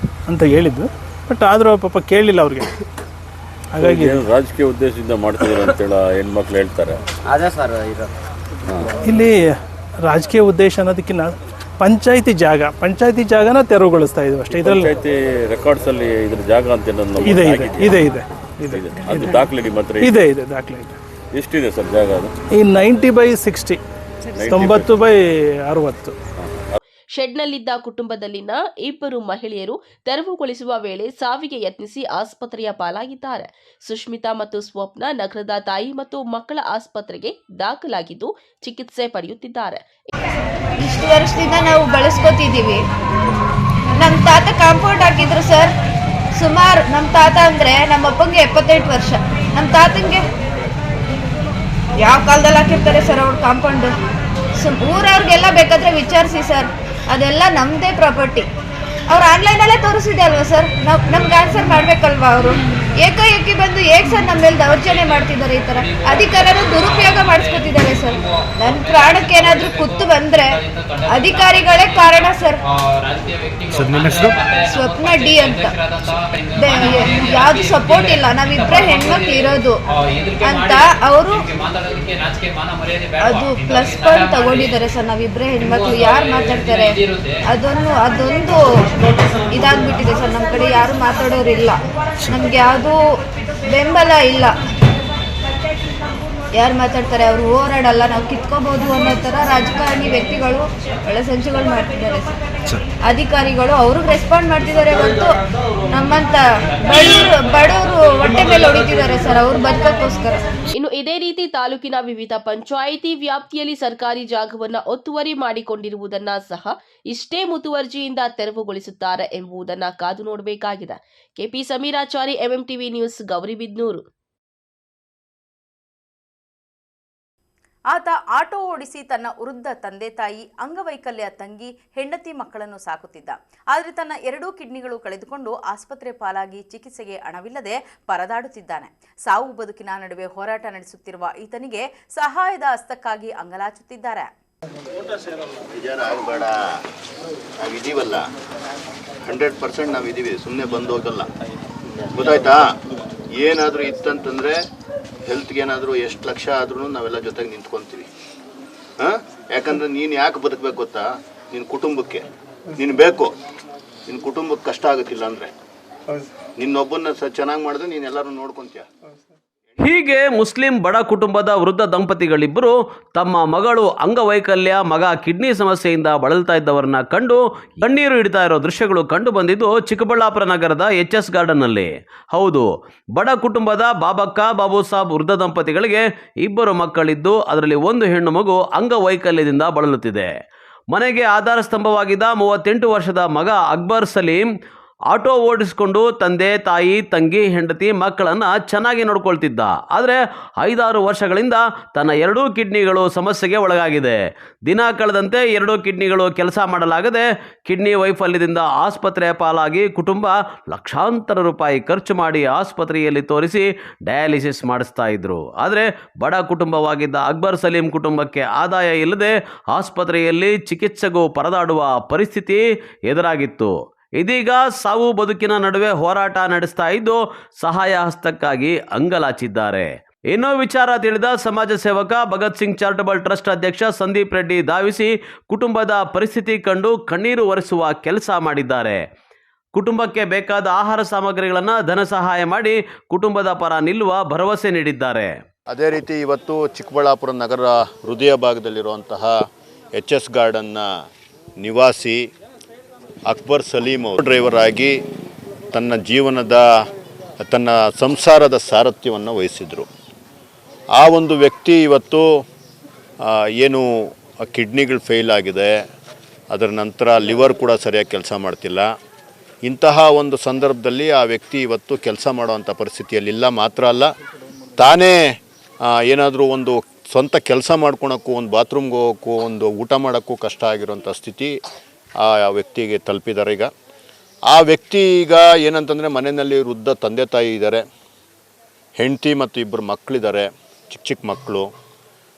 ಅಂತ ಹೇಳಿದ್ವಿ. ಬಟ್ ಆದರೂ ಪಾಪ ಕೇಳಲಿಲ್ಲ ಅವ್ರಿಗೆ. ಹಾಗಾಗಿ ರಾಜಕೀಯ ಉದ್ದೇಶದಿಂದ ಮಾಡ್ತಿದ್ದಾರೆ ಅಂತೇಳಿ ಹೆಣ್ಮಕ್ಳು ಹೇಳ್ತಾರೆ. ಅದೇ ಸರ್, ಇಲ್ಲಿ ರಾಜಕೀಯ ಉದ್ದೇಶ ಅನ್ನೋದಕ್ಕಿಂತ ಪಂಚಾಯತಿ ಜಾಗನ ತೆರವುಗೊಳಿಸ್ತಾ ಇದ್ದೀವಿ ಅಷ್ಟೇ. ಇದರಲ್ಲಿ ರೆಕಾರ್ಡ್ಸಲ್ಲಿ ಇದ್ರ ಜಾಗ ಅಂತ ಇದೆ ಇದೆ ಇದೆ ಅದು ದಾಖಲೆ ನಿಮ್ಮ ಹತ್ರ ಇದೆ ದಾಖಲೆ ಇದೆ. ಎಷ್ಟಿದೆ ಸರ್ ಜಾಗ ಅದು? ಈ 90/60, 90/60. ಶೆಡ್ನಲ್ಲಿದ್ದ ಕುಟುಂಬದಲ್ಲಿನ 2 ಮಹಿಳೆಯರು ತೆರವುಗೊಳಿಸುವ ವೇಳೆ ಸಾವಿಗೆ ಯತ್ನಿಸಿ ಆಸ್ಪತ್ರೆಯ ಪಾಲಾಗಿದ್ದಾರೆ. ಸುಷ್ಮಿತಾ ಮತ್ತು ಸ್ವಪ್ನ ನಗರದ ತಾಯಿ ಮತ್ತು ಮಕ್ಕಳ ಆಸ್ಪತ್ರೆಗೆ ದಾಖಲಾಗಿದ್ದು ಚಿಕಿತ್ಸೆ ಪಡೆಯುತ್ತಿದ್ದಾರೆ. ಇಷ್ಟು ವರ್ಷದಿಂದ ನಾವು ಬಳಸ್ಕೊತಿದ್ದೀವಿ. ನಮ್ಮ ತಾತ ಕಾಂಪೌಂಡ್ ಹಾಕಿದ್ರು ಸರ್. ಸುಮಾರು ನಮ್ಮ ತಾತ ಅಂದರೆ ನಮ್ಮ ಅಪ್ಪಂಗೆ 78 ವರ್ಷ. ನಮ್ಮ ತಾತಂಗೆ ಯಾವ ಕಾಲದಲ್ಲಿ ಹಾಕಿರ್ತಾರೆ ಸರ್ ಅವ್ರು ಕಾಂಪೌಂಡು? ಊರವ್ರಿಗೆಲ್ಲ ಬೇಕಾದರೆ ವಿಚಾರಿಸಿ ಸರ್, ಅದೆಲ್ಲ ನಮ್ಮದೇ ಪ್ರಾಪರ್ಟಿ. ಅವ್ರು ಆನ್ಲೈನಲ್ಲೇ ತೋರಿಸಿದೆ ಅಲ್ವಾ ಸರ್? ನಮ್ಗೆ ಆನ್ಸರ್ ಮಾಡಬೇಕಲ್ವಾ ಅವರು? ಏಕಾಏಕಿ ಬಂದು ಹೇಗೆ ಸರ್ ನಮ್ಮ ಮೇಲೆ ದೌರ್ಜನ್ಯ ಮಾಡ್ತಿದ್ದಾರೆ? ಈ ಥರ ಅಧಿಕಾರನ ದುರುಪಯೋಗ ಮಾಡಿಸ್ಕೊತಿದ್ದಾರೆ ಸರ್. ನನ್ನ ಪ್ರಾಣಕ್ಕೆ ಏನಾದರೂ ಕುತ್ತು ಬಂದರೆ ಅಧಿಕಾರಿಗಳೇ ಕಾರಣ ಸರ್. ಸ್ವಪ್ನ ಡಿ ಅಂತ, ಯಾವುದು ಸಪೋರ್ಟ್ ಇಲ್ಲ, ನಾವಿಬ್ಬರೇ ಹೆಣ್ಮಕ್ಳು ಇರೋದು ಅಂತ ಅವರು ಅದು ಪ್ಲಸ್ ಪಾಯಿಂಟ್ ತಗೊಂಡಿದ್ದಾರೆ ಸರ್. ನಾವಿಬ್ಬರೇ ಹೆಣ್ಮಕ್ಳು, ಯಾರು ಮಾತಾಡ್ತಾರೆ? ಅದೊಂದು ಇದಾಗ್ಬಿಟ್ಟಿದೆ ಸರ್. ನಮ್ಮ ಕಡೆ ಯಾರು ಮಾತಾಡೋರಿಲ್ಲ, ನಮ್ಗೆ ಯಾವುದು ಬೆಂಬಲ ಇಲ್ಲ. ಯಾರು ಮಾತಾಡ್ತಾರೆ? ಅವರು ಹೋರಾಡಲ್ಲ, ನಾವು ಕಿತ್ಕೋಬಹುದು ಅನ್ನೋ ಥರ ರಾಜಕಾರಣಿ ವ್ಯಕ್ತಿಗಳು ಒಳ್ಳೆ ಸಂಚುಗಳು ಮಾಡ್ತಿದ್ದಾರೆ ಸರ್. ಅಧಿಕಾರಿಗಳು ಅವ್ರಿಗೆ ರೆಸ್ಪಾಂಡ್ ಮಾಡ್ತಿದ್ದಾರೆ ಹೊರತು ನಮ್ಮಂತ ಬಡವರು ಹೊಟ್ಟೆ ಮೇಲೆ ಹೊಡಿತಿದ್ದಾರೆ ಸರ್, ಅವ್ರು ಬದುಕೋಕ್ಕೋಸ್ಕರ. ಇನ್ನು ಇದೇ ರೀತಿ ತಾಲೂಕಿನ ವಿವಿಧ ಪಂಚಾಯಿತಿ ವ್ಯಾಪ್ತಿಯಲ್ಲಿ ಸರ್ಕಾರಿ ಜಾಗವನ್ನ ಒತ್ತುವರಿ ಮಾಡಿಕೊಂಡಿರುವುದನ್ನ ಸಹ ಇಷ್ಟೇ ಮುತುವರ್ಜಿಯಿಂದ ತೆರವುಗೊಳಿಸುತ್ತಾರೆ ಎಂಬುದನ್ನ ಕಾದು ನೋಡಬೇಕಾಗಿದೆ. KP Sameerachari, MMTV news, Gauribidanur. ಆತ ಆಟೋ ಓಡಿಸಿ ತನ್ನ ವೃದ್ಧ ತಂದೆ ತಾಯಿ, ಅಂಗವೈಕಲ್ಯ ತಂಗಿ, ಹೆಂಡತಿ ಮಕ್ಕಳನ್ನು ಸಾಕುತ್ತಿದ್ದ. ಆದರೆ ತನ್ನ 2 ಕಿಡ್ನಿಗಳು ಕಳೆದುಕೊಂಡು ಆಸ್ಪತ್ರೆ ಪಾಲಾಗಿ ಚಿಕಿತ್ಸೆಗೆ ಹಣವಿಲ್ಲದೆ ಪರದಾಡುತ್ತಿದ್ದಾನೆ. ಸಾವು ಬದುಕಿನ ನಡುವೆ ಹೋರಾಟ ನಡೆಸುತ್ತಿರುವ ಈತನಿಗೆ ಸಹಾಯದ ಹಸ್ತಕ್ಕಾಗಿ ಅಂಗಲಾಚುತ್ತಿದ್ದಾರೆ. ಬೇಜಾರಾಗಬೇಡ, ನಾವಿದ್ದೀವಲ್ಲ, 100% ನಾವಿದ್ದೀವಿ, ಸುಮ್ಮನೆ ಬಂದು ಹೋಗಲ್ಲ, ಗೊತ್ತಾಯ್ತಾ? ಏನಾದರೂ ಇತ್ತಂತಂದರೆ ಹೆಲ್ತ್ಗೆ ಏನಾದರೂ ಎಷ್ಟು ಲಕ್ಷ ಆದ್ರೂ ನಾವೆಲ್ಲ ಜೊತೆಗೆ ನಿಂತ್ಕೊತೀವಿ. ಯಾಕಂದರೆ ನೀನು ಯಾಕೆ ಬದುಕಬೇಕು ಗೊತ್ತಾ? ನಿನ್ನ ಕುಟುಂಬಕ್ಕೆ ನೀನು ಬೇಕು. ನಿನ್ನ ಕುಟುಂಬಕ್ಕೆ ಕಷ್ಟ ಆಗುತ್ತಿಲ್ಲ ಅಂದರೆ ನಿನ್ನೊಬ್ಬನ್ನ ಚೆನ್ನಾಗಿ ಮಾಡಿದ್ರೆ ನೀನು ಎಲ್ಲರೂ ನೋಡ್ಕೊತೀಯ. ಹೀಗೆ ಮುಸ್ಲಿಂ ಬಡ ಕುಟುಂಬದ ವೃದ್ಧ ದಂಪತಿಗಳಿಬ್ಬರು ತಮ್ಮ ಮಗಳು ಅಂಗವೈಕಲ್ಯ, ಮಗ ಕಿಡ್ನಿ ಸಮಸ್ಯೆಯಿಂದ ಬಳಲ್ತಾ ಇದ್ದವರನ್ನ ಕಂಡು ಕಣ್ಣೀರು ಇಡ್ತಾ ಇರೋ ದೃಶ್ಯಗಳು ಕಂಡು ಬಂದಿದ್ದು ಚಿಕ್ಕಬಳ್ಳಾಪುರ ನಗರದ HS ಗಾರ್ಡನ್ನಲ್ಲಿ. ಹೌದು, ಬಡ ಕುಟುಂಬದ ಬಾಬಕ್ಕ, ಬಾಬು ಸಾಬ್ ವೃದ್ಧ ದಂಪತಿಗಳಿಗೆ 2 ಮಕ್ಕಳಿದ್ದು ಅದರಲ್ಲಿ 1 ಹೆಣ್ಣು ಮಗು ಅಂಗವೈಕಲ್ಯದಿಂದ ಬಳಲುತ್ತಿದೆ. ಮನೆಗೆ ಆಧಾರ ಸ್ತಂಭವಾಗಿದ್ದ 38 ವರ್ಷದ ಮಗ ಅಕ್ಬರ್ ಸಲೀಂ ಆಟೋ ಓಡಿಸಿಕೊಂಡು ತಂದೆ ತಾಯಿ, ತಂಗಿ, ಹೆಂಡತಿ, ಮಕ್ಕಳನ್ನು ಚೆನ್ನಾಗಿ ನೋಡ್ಕೊಳ್ತಿದ್ದ. ಆದರೆ 5-6 ವರ್ಷಗಳಿಂದ ತನ್ನ 2 ಕಿಡ್ನಿಗಳು ಸಮಸ್ಯೆಗೆ ಒಳಗಾಗಿದೆ. ದಿನ ಕಳೆದಂತೆ 2 ಕಿಡ್ನಿಗಳು ಕೆಲಸ ಮಾಡಲಾಗದೆ ಕಿಡ್ನಿ ವೈಫಲ್ಯದಿಂದ ಆಸ್ಪತ್ರೆ ಪಾಲಾಗಿ ಕುಟುಂಬ ಲಕ್ಷಾಂತರ ರೂಪಾಯಿ ಖರ್ಚು ಮಾಡಿ ಆಸ್ಪತ್ರೆಯಲ್ಲಿ ತೋರಿಸಿ ಡಯಾಲಿಸಿಸ್ ಮಾಡಿಸ್ತಾ ಇದ್ರು. ಆದರೆ ಬಡ ಕುಟುಂಬವಾಗಿದ್ದ ಅಕ್ಬರ್ ಸಲೀಂ ಕುಟುಂಬಕ್ಕೆ ಆದಾಯ ಇಲ್ಲದೆ ಆಸ್ಪತ್ರೆಯಲ್ಲಿ ಚಿಕಿತ್ಸೆಗೂ ಪರದಾಡುವ ಪರಿಸ್ಥಿತಿ ಎದುರಾಗಿತ್ತು. ಇದೀಗ ಸಾವು ಬದುಕಿನ ನಡುವೆ ಹೋರಾಟ ನಡೆಸ್ತಾ ಇದ್ದು ಸಹಾಯ ಹಸ್ತಕ್ಕಾಗಿ ಅಂಗಲಾಚಿದ್ದಾರೆ. ಇನ್ನೂ ವಿಚಾರ ತಿಳಿದ ಸಮಾಜ ಸೇವಕ ಭಗತ್ ಸಿಂಗ್ ಚಾರಿಟಬಲ್ ಟ್ರಸ್ಟ್ ಅಧ್ಯಕ್ಷ ಸಂದೀಪ್ ರೆಡ್ಡಿ ಧಾವಿಸಿ ಕುಟುಂಬದ ಪರಿಸ್ಥಿತಿ ಕಂಡು ಕಣ್ಣೀರು ಒರೆಸುವ ಕೆಲಸ ಮಾಡಿದ್ದಾರೆ. ಕುಟುಂಬಕ್ಕೆ ಬೇಕಾದ ಆಹಾರ ಸಾಮಗ್ರಿಗಳನ್ನು ಧನ ಸಹಾಯ ಮಾಡಿ ಕುಟುಂಬದ ಪರ ನಿಲ್ಲುವ ಭರವಸೆ ನೀಡಿದ್ದಾರೆ. ಅದೇ ರೀತಿ ಇವತ್ತು ಚಿಕ್ಕಬಳ್ಳಾಪುರ ನಗರ ಹೃದಯ ಭಾಗದಲ್ಲಿರುವಂತಹ HS ಗಾರ್ಡನ್ನ ನಿವಾಸಿ ಅಕ್ಬರ್ ಸಲೀಂ ಅವರು ಡ್ರೈವರ್ ಆಗಿ ತನ್ನ ಸಂಸಾರದ ಸಾರಥ್ಯವನ್ನು ವಹಿಸಿದರು. ಆ ಒಂದು ವ್ಯಕ್ತಿ ಇವತ್ತು ಏನು ಕಿಡ್ನಿಗಳು ಫೇಲ್ ಆಗಿದೆ, ಅದರ ನಂತರ ಲಿವರ್ ಕೂಡ ಸರಿಯಾಗಿ ಕೆಲಸ ಮಾಡ್ತಿಲ್ಲ. ಇಂತಹ ಒಂದು ಸಂದರ್ಭದಲ್ಲಿ ಆ ವ್ಯಕ್ತಿ ಇವತ್ತು ಕೆಲಸ ಮಾಡುವಂಥ ಪರಿಸ್ಥಿತಿಯಲ್ಲಿಲ್ಲ. ಮಾತ್ರ ಅಲ್ಲ, ತಾನೇ ಏನಾದರೂ ಒಂದು ಸ್ವಂತ ಕೆಲಸ ಮಾಡ್ಕೊಳಕ್ಕೂ, ಒಂದು ಬಾತ್ರೂಮ್ಗೆ ಹೋಗೋಕ್ಕೂ, ಒಂದು ಊಟ ಮಾಡೋಕ್ಕೂ ಕಷ್ಟ ಆಗಿರೋಂಥ ಸ್ಥಿತಿ ಆ ವ್ಯಕ್ತಿಗೆ ತಲುಪಿದ್ದಾರೆ. ಈಗ ಆ ವ್ಯಕ್ತಿ ಈಗ ಏನಂತಂದರೆ ಮನೆಯಲ್ಲಿ ವೃದ್ಧ ತಂದೆ ತಾಯಿ ಇದ್ದಾರೆ, ಹೆಂಡತಿ ಮತ್ತು 2 ಮಕ್ಕಳಿದ್ದಾರೆ, ಚಿಕ್ಕ ಮಕ್ಕಳು,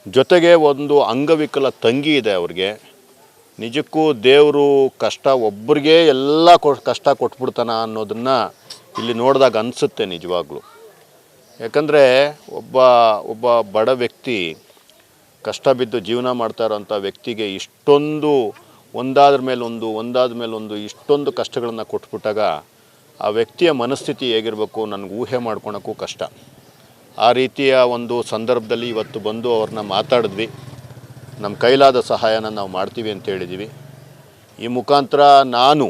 ಜೊತೆಗೆ ಒಂದು ಅಂಗವಿಕಲ ತಂಗಿ ಇದೆ ಅವ್ರಿಗೆ. ನಿಜಕ್ಕೂ ದೇವರು ಕಷ್ಟ ಒಬ್ಬರಿಗೆ ಎಲ್ಲ ಕಷ್ಟ ಕೊಟ್ಬಿಡ್ತಾನ ಅನ್ನೋದನ್ನು ಇಲ್ಲಿ ನೋಡಿದಾಗ ಅನಿಸುತ್ತೆ ನಿಜವಾಗ್ಲೂ. ಯಾಕಂದರೆ ಒಬ್ಬ ಬಡ ವ್ಯಕ್ತಿ ಕಷ್ಟ ಬಿದ್ದು ಜೀವನ ಮಾಡ್ತಾ ಇರೋಂಥ ವ್ಯಕ್ತಿಗೆ ಇಷ್ಟೊಂದು ಒಂದಾದ್ರ ಮೇಲೊಂದು ಇಷ್ಟೊಂದು ಕಷ್ಟಗಳನ್ನು ಕೊಟ್ಬಿಟ್ಟಾಗ ಆ ವ್ಯಕ್ತಿಯ ಮನಸ್ಥಿತಿ ಹೇಗಿರಬೇಕು ನನಗೆ ಊಹೆ ಮಾಡ್ಕೊಳಕ್ಕೂ ಕಷ್ಟ. ಆ ರೀತಿಯ ಒಂದು ಸಂದರ್ಭದಲ್ಲಿ ಇವತ್ತು ಬಂದು ಅವ್ರನ್ನ ಮಾತಾಡಿದ್ವಿ. ನಮ್ಮ ಕೈಲಾದ ಸಹಾಯನ ನಾವು ಮಾಡ್ತೀವಿ ಅಂತ ಹೇಳಿದ್ದೀವಿ. ಈ ಮುಖಾಂತರ ನಾನು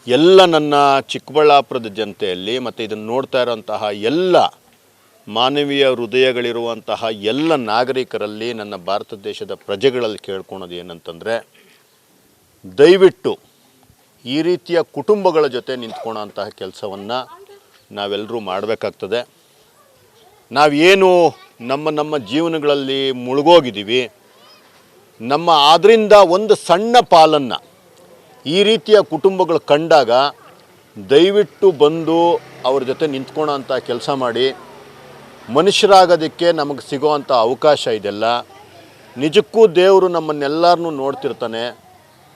ಎಲ್ಲ ನನ್ನ ಚಿಕ್ಕಬಳ್ಳಾಪುರದ ಜನತೆಯಲ್ಲಿ ಮತ್ತು ಇದನ್ನು ನೋಡ್ತಾ ಇರೋಂತಹ ಎಲ್ಲ ಮಾನವೀಯ ಹೃದಯಗಳಿರುವಂತಹ ಎಲ್ಲ ನಾಗರಿಕರಲ್ಲಿ, ನನ್ನ ಭಾರತ ದೇಶದ ಪ್ರಜೆಗಳಲ್ಲಿ ಕೇಳ್ಕೊಳೋದು ಏನಂತಂದರೆ, ದಯವಿಟ್ಟು ಈ ರೀತಿಯ ಕುಟುಂಬಗಳ ಜೊತೆ ನಿಂತ್ಕೊಳ್ಳೋಂತಹ ಕೆಲಸವನ್ನು ನಾವೆಲ್ಲರೂ ಮಾಡಬೇಕಾಗ್ತದೆ. ನಾವೇನು ನಮ್ಮ ಜೀವನಗಳಲ್ಲಿ ಮುಳುಗೋಗಿದ್ದೀವಿ, ಅದರಿಂದ ಒಂದು ಸಣ್ಣ ಪಾಲನ್ನು ಈ ರೀತಿಯ ಕುಟುಂಬಗಳು ಕಂಡಾಗ ದಯವಿಟ್ಟು ಬಂದು ಅವ್ರ ಜೊತೆ ನಿಂತ್ಕೊಳ್ಳೋ ಅಂಥ ಕೆಲಸ ಮಾಡಿ ಮನುಷ್ಯರಾಗೋದಕ್ಕೆ ನಮಗೆ ಸಿಗೋವಂಥ ಅವಕಾಶ ಇದೆಲ್ಲ. ನಿಜಕ್ಕೂ ದೇವರು ನಮ್ಮನ್ನೆಲ್ಲರನ್ನೂ ನೋಡ್ತಿರ್ತಾನೆ.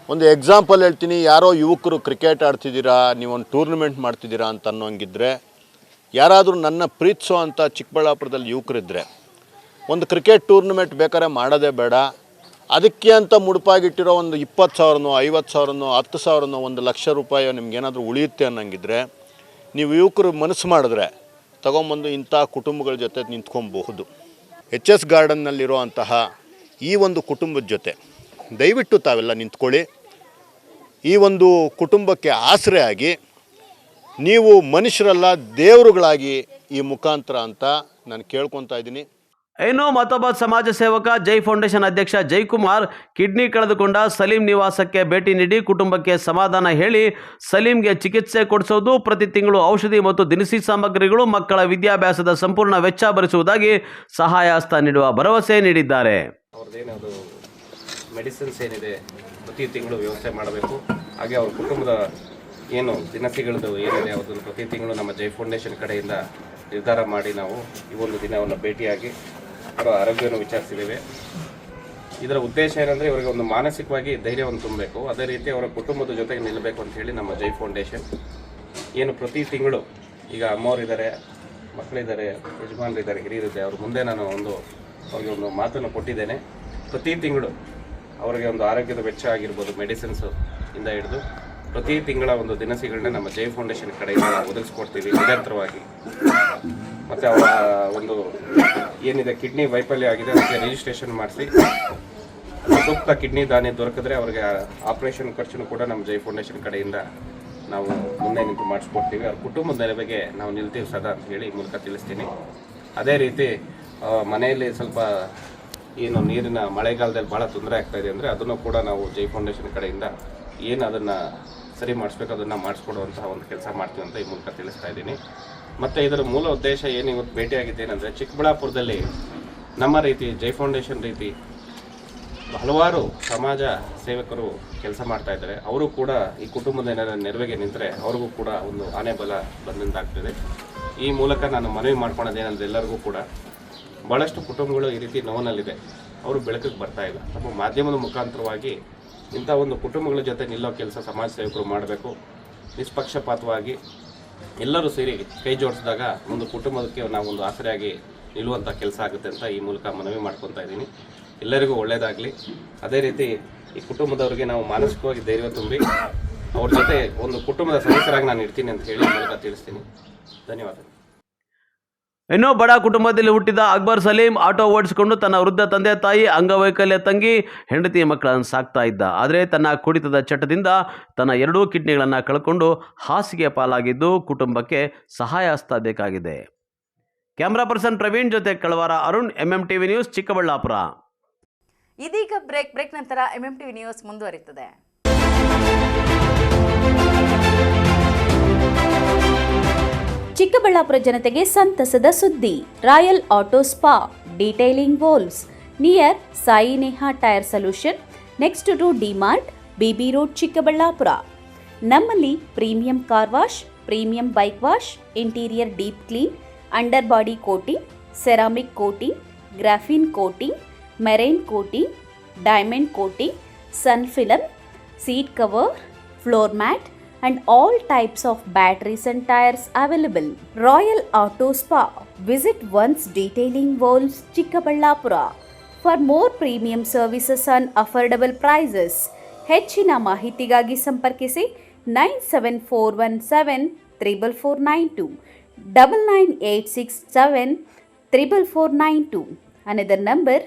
ಒಂದು ಎಕ್ಸಾಂಪಲ್ ಹೇಳ್ತೀನಿ, ಯಾರೋ ಯುವಕರು ಕ್ರಿಕೆಟ್ ಆಡ್ತಿದ್ದೀರಾ, ನೀವೊಂದು ಟೂರ್ನಮೆಂಟ್ ಮಾಡ್ತಿದ್ದೀರಾ ಅಂತ ಅನ್ನೋಂಗಿದ್ರೆ, ಯಾರಾದರೂ ನನ್ನ ಪ್ರೀತಿಸೋ ಅಂಥ ಚಿಕ್ಕಬಳ್ಳಾಪುರದಲ್ಲಿ ಯುವಕರಿದ್ದರೆ ಒಂದು ಕ್ರಿಕೆಟ್ ಟೂರ್ನಮೆಂಟ್ ಬೇಕಾದ್ರೆ ಮಾಡೋದೇ ಬೇಡ, ಅದಕ್ಕೆ ಅಂತ ಮುಡುಪಾಗಿಟ್ಟಿರೋ ಒಂದು 20,000ನೋ 50,000ನೋ 10,000ನೋ 1,00,000 ರೂಪಾಯಿ ನಿಮ್ಗೇನಾದರೂ ಉಳಿಯುತ್ತೆ ಅನ್ನೋಂಗಿದ್ರೆ ನೀವು ಯುವಕರು ಮನಸ್ಸು ಮಾಡಿದ್ರೆ ತಗೊಂಬಂದು ಇಂಥ ಕುಟುಂಬಗಳ ಜೊತೆ ನಿಂತ್ಕೊಬಹುದು. HS ಗಾರ್ಡನ್ನಲ್ಲಿರೋ ಅಂತಹ ಈ ಒಂದು ಕುಟುಂಬದ ಜೊತೆ ದಯವಿಟ್ಟು ತಾವೆಲ್ಲ ನಿಂತ್ಕೊಳ್ಳಿ. ಈ ಒಂದು ಕುಟುಂಬಕ್ಕೆ ಆಸರೆ ಆಗಿ ನೀವು ಮನುಷ್ಯರಲ್ಲ ದೇವರುಗಳಾಗಿ ಈ ಮುಖಾಂತರ ಅಂತ ನಾನು ಕೇಳ್ಕೊತಾ ಇದ್ದೀನಿ. ಇನ್ನು ಮತ್ತೊಬ್ಬ ಸಮಾಜ ಸೇವಕ ಜೈ ಫೌಂಡೇಶನ್ ಅಧ್ಯಕ್ಷ ಜೈಕುಮಾರ್ ಕಿಡ್ನಿ ಕಳೆದುಕೊಂಡ ಸಲೀಂ ನಿವಾಸಕ್ಕೆ ಭೇಟಿ ನೀಡಿ ಕುಟುಂಬಕ್ಕೆ ಸಮಾಧಾನ ಹೇಳಿ ಸಲೀಂಗೆ ಚಿಕಿತ್ಸೆ ಕೊಡಿಸೋದು, ಪ್ರತಿ ತಿಂಗಳು ಔಷಧಿ ಮತ್ತು ದಿನಸಿ ಸಾಮಗ್ರಿಗಳು, ಮಕ್ಕಳ ವಿದ್ಯಾಭ್ಯಾಸದ ಸಂಪೂರ್ಣ ವೆಚ್ಚ ಭರಿಸುವುದಾಗಿ ಸಹಾಯ ಹಸ್ತ ನೀಡುವ ಭರವಸೆ ನೀಡಿದ್ದಾರೆ. ಅವ್ರದ್ದೇನದು ಮೆಡಿಸಿನ್ಸ್ ಏನಿದೆ ಪ್ರತಿ ತಿಂಗಳು ವ್ಯವಸ್ಥೆ ಮಾಡಬೇಕು. ಹಾಗೆ ಅವ್ರ ಕುಟುಂಬದ ಏನು ದಿನಸಿಗಳದ್ದು ಏನಿದೆ ಅದನ್ನು ಪ್ರತಿ ತಿಂಗಳು ನಮ್ಮ ಜೈ ಫೌಂಡೇಶನ್ ಕಡೆಯಿಂದ ನಿರ್ಧಾರ ಮಾಡಿ ನಾವು ಈ ಒಂದು ದಿನವನ್ನು ಭೇಟಿಯಾಗಿ ಅವರ ಆರೋಗ್ಯವನ್ನು ವಿಚಾರಿಸಿದ್ದೇವೆ. ಇದರ ಉದ್ದೇಶ ಏನಂದರೆ ಇವರಿಗೆ ಒಂದು ಮಾನಸಿಕವಾಗಿ ಧೈರ್ಯವನ್ನು ತುಂಬಬೇಕು, ಅದೇ ರೀತಿ ಅವರ ಕುಟುಂಬದ ಜೊತೆಗೆ ನಿಲ್ಲಬೇಕು ಅಂತ ಹೇಳಿ ನಮ್ಮ ಜೈ ಫೌಂಡೇಶನ್ ಏನು ಪ್ರತಿ ತಿಂಗಳು ಈಗ ಅಮ್ಮವರಿದ್ದಾರೆ, ಮಕ್ಕಳಿದ್ದಾರೆ, ಯಜಮಾನರಿದ್ದಾರೆ, ಹಿರಿಯರಿದ್ದಾರೆ, ಅವ್ರ ಮುಂದೆ ನಾನು ಅವ್ರಿಗೆ ಒಂದು ಮಾತನ್ನು ಕೊಟ್ಟಿದ್ದೇನೆ. ಪ್ರತಿ ತಿಂಗಳು ಅವರಿಗೆ ಒಂದು ಆರೋಗ್ಯದ ವೆಚ್ಚ ಆಗಿರ್ಬೋದು, ಮೆಡಿಸಿನ್ಸು ಇಂದ ಹಿಡಿದು ಪ್ರತಿ ತಿಂಗಳ ಒಂದು ದಿನಸಿಗಳನ್ನ ನಮ್ಮ ಜೈ ಫೌಂಡೇಶನ್ ಕಡೆಯಿಂದ ನಾವು ಒದಗಿಸ್ಕೊಡ್ತೀವಿ ನಿರಂತರವಾಗಿ. ಮತ್ತು ಅವರ ಒಂದು ಏನಿದೆ ಕಿಡ್ನಿ ವೈಫಲ್ಯ ಆಗಿದೆ ಅದಕ್ಕೆ ರಿಜಿಸ್ಟ್ರೇಷನ್ ಮಾಡಿಸಿ ಸೂಕ್ತ ಕಿಡ್ನಿ ದಾನಿ ದೊರಕಿದ್ರೆ ಅವರಿಗೆ ಆಪರೇಷನ್ ಖರ್ಚನ್ನು ಕೂಡ ನಮ್ಮ ಜೈ ಫೌಂಡೇಶನ್ ಕಡೆಯಿಂದ ನಾವು ಮುಂದೆ ನಿಂತು ಮಾಡಿಸ್ಕೊಡ್ತೀವಿ. ಅವ್ರ ಕುಟುಂಬದ ನೆರವಿಗೆ ನಾವು ನಿಲ್ತೀವಿ ಸದಾ ಅಂತ ಹೇಳಿ ಈ ಮೂಲಕ ತಿಳಿಸ್ತೀನಿ. ಅದೇ ರೀತಿ ಮನೆಯಲ್ಲಿ ಸ್ವಲ್ಪ ಏನು ನೀರಿನ ಮಳೆಗಾಲದಲ್ಲಿ ಭಾಳ ತೊಂದರೆ ಆಗ್ತಾಯಿದೆ ಅಂದರೆ ಅದನ್ನು ಕೂಡ ನಾವು ಜೈ ಫೌಂಡೇಶನ್ ಕಡೆಯಿಂದ ಏನು ಅದನ್ನು ಸರಿ ಮಾಡಿಸ್ಬೇಕು ಅದನ್ನು ಮಾಡಿಸ್ಕೊಡುವಂತಹ ಒಂದು ಕೆಲಸ ಮಾಡ್ತೀವಿ ಅಂತ ಈ ಮೂಲಕ ತಿಳಿಸ್ತಾ ಇದ್ದೀನಿ. ಮತ್ತು ಇದರ ಮೂಲ ಉದ್ದೇಶ ಏನು ಇವತ್ತು ಭೇಟಿಯಾಗಿದ್ದೇನೆಂದರೆ ಚಿಕ್ಕಬಳ್ಳಾಪುರದಲ್ಲಿ ನಮ್ಮ ರೀತಿ ಜೈ ಫೌಂಡೇಶನ್ ರೀತಿ ಹಲವಾರು ಸಮಾಜ ಸೇವಕರು ಕೆಲಸ ಮಾಡ್ತಾ ಇದ್ದಾರೆ. ಅವರು ಕೂಡ ಈ ಕುಟುಂಬದ ನೆರವಿಗೆ ನಿಂತರೆ ಅವ್ರಿಗೂ ಕೂಡ ಒಂದು ಆನೆ ಬಲ ಬಂದಂತಾಗ್ತದೆ. ಈ ಮೂಲಕ ನಾನು ಮನವಿ ಮಾಡ್ಕೊಳೋದೇನೆಂದರೆ ಎಲ್ಲರಿಗೂ ಕೂಡ ಭಾಳಷ್ಟು ಕುಟುಂಬಗಳು ಈ ರೀತಿ ನೋವಿನಲ್ಲಿದೆ, ಅವರು ಬೆಳಕಿಗೆ ಬರ್ತಾ ಇಲ್ಲ. ನಮ್ಮ ಮಾಧ್ಯಮದ ಮುಖಾಂತರವಾಗಿ ಇಂಥ ಒಂದು ಕುಟುಂಬಗಳ ಜೊತೆ ನಿಲ್ಲೋ ಕೆಲಸ ಸಮಾಜ ಸೇವಕರು ಮಾಡಬೇಕು. ನಿಷ್ಪಕ್ಷಪಾತವಾಗಿ ಎಲ್ಲರೂ ಸೇರಿ ಕೈ ಜೋಡಿಸಿದಾಗ ಒಂದು ಕುಟುಂಬಕ್ಕೆ ನಾವು ಒಂದು ಆಸರೆಯಾಗಿ ನಿಲ್ಲುವಂಥ ಕೆಲಸ ಆಗುತ್ತೆ ಅಂತ ಈ ಮೂಲಕ ಮನವಿ ಮಾಡ್ಕೊತಾ ಇದ್ದೀನಿ. ಎಲ್ಲರಿಗೂ ಒಳ್ಳೆಯದಾಗಲಿ. ಅದೇ ರೀತಿ ಈ ಕುಟುಂಬದವರಿಗೆ ನಾವು ಮಾನಸಿಕವಾಗಿ ಧೈರ್ಯ ತುಂಬಿ ಅವ್ರ ಜೊತೆ ಒಂದು ಕುಟುಂಬದ ಸದಸ್ಯರಾಗಿ ನಾನು ಇರ್ತೀನಿ ಅಂತ ಹೇಳಿ ಈ ಮೂಲಕ ತಿಳಿಸ್ತೀನಿ. ಧನ್ಯವಾದಗಳು. ಇನ್ನೂ ಬಡ ಕುಟುಂಬದಲ್ಲಿ ಹುಟ್ಟಿದ ಅಕ್ಬರ್ ಸಲೀಂ ಆಟೋ ಓಡಿಸಿಕೊಂಡು ತನ್ನ ವೃದ್ಧ ತಂದೆ ತಾಯಿ, ಅಂಗವೈಕಲ್ಯ ತಂಗಿ, ಹೆಂಡತಿ ಮಕ್ಕಳನ್ನು ಸಾಕ್ತಾ ಇದ್ದ. ಆದರೆ ತನ್ನ ಕುಡಿತದ ಚಟದಿಂದ ತನ್ನ 2 ಕಿಡ್ನಿಗಳನ್ನು ಕಳ್ಕೊಂಡು ಹಾಸಿಗೆ ಪಾಲಾಗಿದ್ದು ಕುಟುಂಬಕ್ಕೆ ಸಹಾಯ ಹಸ್ತ ಬೇಕಾಗಿದೆ. ಕ್ಯಾಮ್ರಾ ಪರ್ಸನ್ ಪ್ರವೀಣ್ ಜೊತೆ ಕಳವಾರ ಅರುಣ್, MMTV ನ್ಯೂಸ್, ಚಿಕ್ಕಬಳ್ಳಾಪುರ. ಇದೀಗ ಬ್ರೇಕ್ ನಂತರ MMTV ನ್ಯೂಸ್ ಮುಂದುವರಿಯುತ್ತದೆ. ಚಿಕ್ಕಬಳ್ಳಾಪುರ ಜನತೆಗೆ ಸಂತಸದ ಸುದ್ದಿ. ರಾಯಲ್ ಆಟೋ ಸ್ಪಾ ಡೀಟೈಲಿಂಗ್ ವೋಲ್ಸ್ near Sai Neha tyre solution, next to DMart, BB road, Chikkaballapur. ನಮ್ಮಲ್ಲಿ premium car wash, premium bike wash, interior deep clean, under body coating, ceramic coating, graphene coating, marine coating, diamond coating, sun film, seat cover, floor mat and all types of batteries and tires available. Royal Auto Spa. Visit once Detailing Walls, Chikkaballapura. For more premium services and affordable prices, ಹೆಚ್ಚಿನ ಮಾಹಿತಿಗಾಗಿ ಸಂಪರ್ಕಿಸಿ 97417 44492 9986744492. Another number